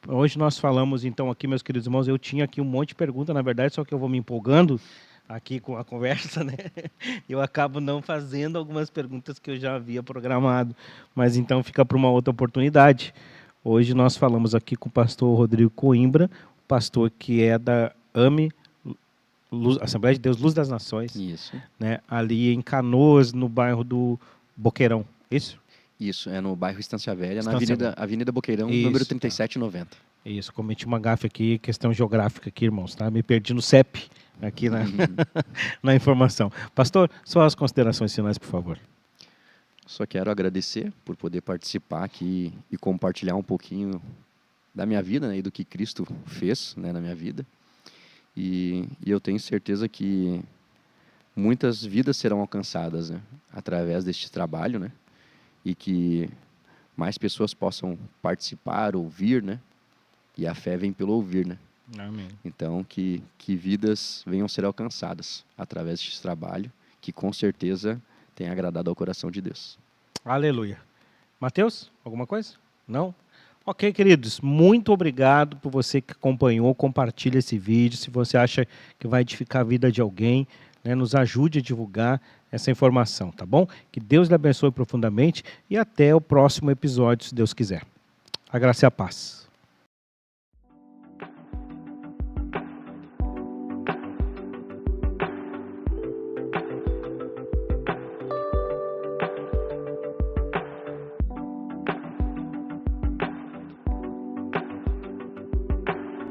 Hoje nós falamos, então, aqui, meus queridos irmãos, eu tinha aqui um monte de perguntas, na verdade, só que eu vou me empolgando aqui com a conversa, né? Eu acabo não fazendo algumas perguntas que eu já havia programado, mas então fica para uma outra oportunidade. Hoje nós falamos aqui com o pastor Rodrigo Coimbra, pastor que é da AME, Assembleia de Deus Luz das Nações. Isso. Né? Ali em Canoas, no bairro do Boqueirão, isso? Isso, é no bairro Estância Velha, Estância na Avenida Boqueirão, isso, número 3790. Isso, cometi uma gafe aqui, questão geográfica aqui, irmãos, tá? Me perdi no CEP, aqui na informação. Pastor, só as considerações finais, por favor. Só quero agradecer por poder participar aqui e compartilhar um pouquinho da minha vida, né, e do que Cristo fez, né, na minha vida. E eu tenho certeza que muitas vidas serão alcançadas, né, através deste trabalho, né, e que mais pessoas possam participar, ouvir, né, e a fé vem pelo ouvir, né. Amém. Então, que vidas venham a ser alcançadas através deste trabalho, que com certeza tem agradado ao coração de Deus. Aleluia. Mateus, alguma coisa? Não? Ok, queridos, muito obrigado por você que acompanhou, compartilha esse vídeo, se você acha que vai edificar a vida de alguém, né, nos ajude a divulgar essa informação, tá bom? Que Deus lhe abençoe profundamente e até o próximo episódio, se Deus quiser. A graça e a paz.